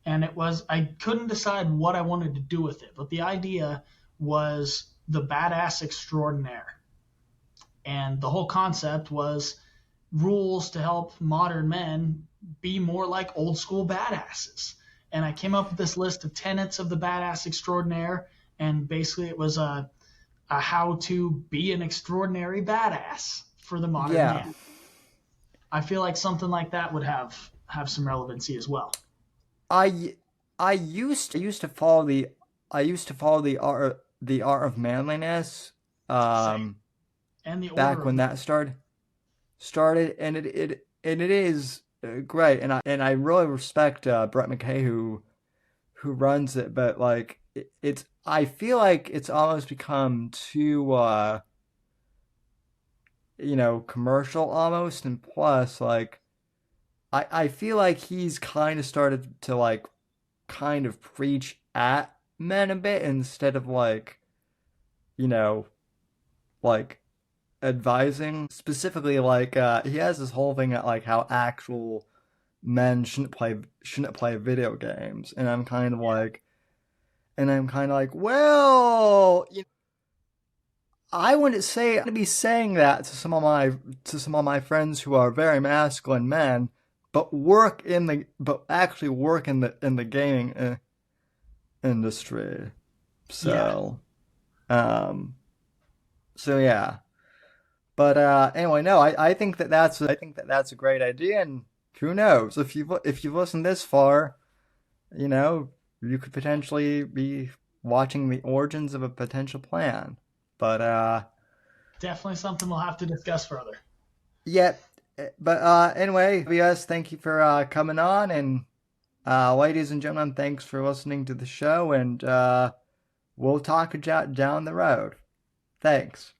and I couldn't decide what I wanted to do with it, but the idea was the badass extraordinaire. And the whole concept was rules to help modern men be more like old school badasses. And I came up with this list of tenets of the badass extraordinaire, and basically it was a how to be an extraordinary badass for the modern man. I feel like something like that would have some relevancy as well. I used to follow the art of manliness. And the back order when that started, and it is great, and I really respect Brett McKay who runs it, but like I feel like it's almost become too commercial almost, and plus like I feel like he's kind of started to like kind of preach at men a bit instead of like like advising. Specifically, like he has this whole thing at like how actual men shouldn't play video games, and I'm kind of like, well, I wouldn't say I'd be saying that to some of my friends who are very masculine men, but actually work in the gaming industry. So, so yeah. But anyway, no, I think that's a great idea, and who knows, if you've listened this far, you could potentially be watching the origins of a potential plan. But definitely something we'll have to discuss further. Yeah, but anyway, yes, thank you for coming on, and ladies and gentlemen, thanks for listening to the show, and we'll talk down the road. Thanks.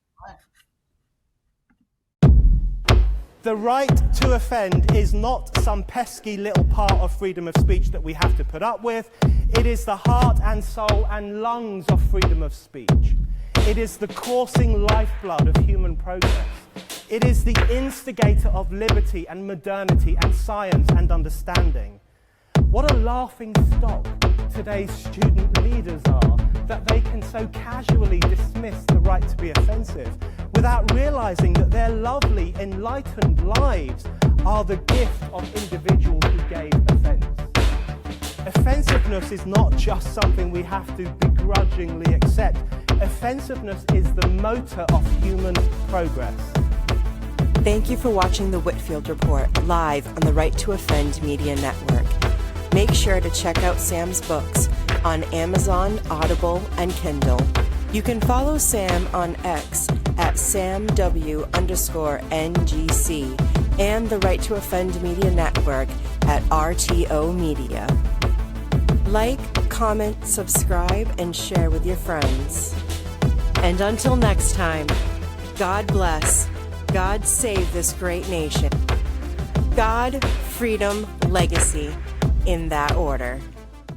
The right to offend is not some pesky little part of freedom of speech that we have to put up with. It is the heart and soul and lungs of freedom of speech. It is the coursing lifeblood of human progress. It is the instigator of liberty and modernity and science and understanding. What a laughing stock today's student leaders are, that they can so casually dismiss the right to be offensive without realizing that their lovely, enlightened lives are the gift of individuals who gave offense. Offensiveness is not just something we have to begrudgingly accept. Offensiveness is the motor of human progress. Thank you for watching the Whitfield Report live on the Right to Offend Media Network. Make sure to check out Sam's books on Amazon, Audible, and Kindle. You can follow Sam on X at SamW_NGC and the Right to Offend Media Network at RTO Media. Like, comment, subscribe, and share with your friends. And until next time, God bless, God save this great nation. God, freedom, legacy, in that order.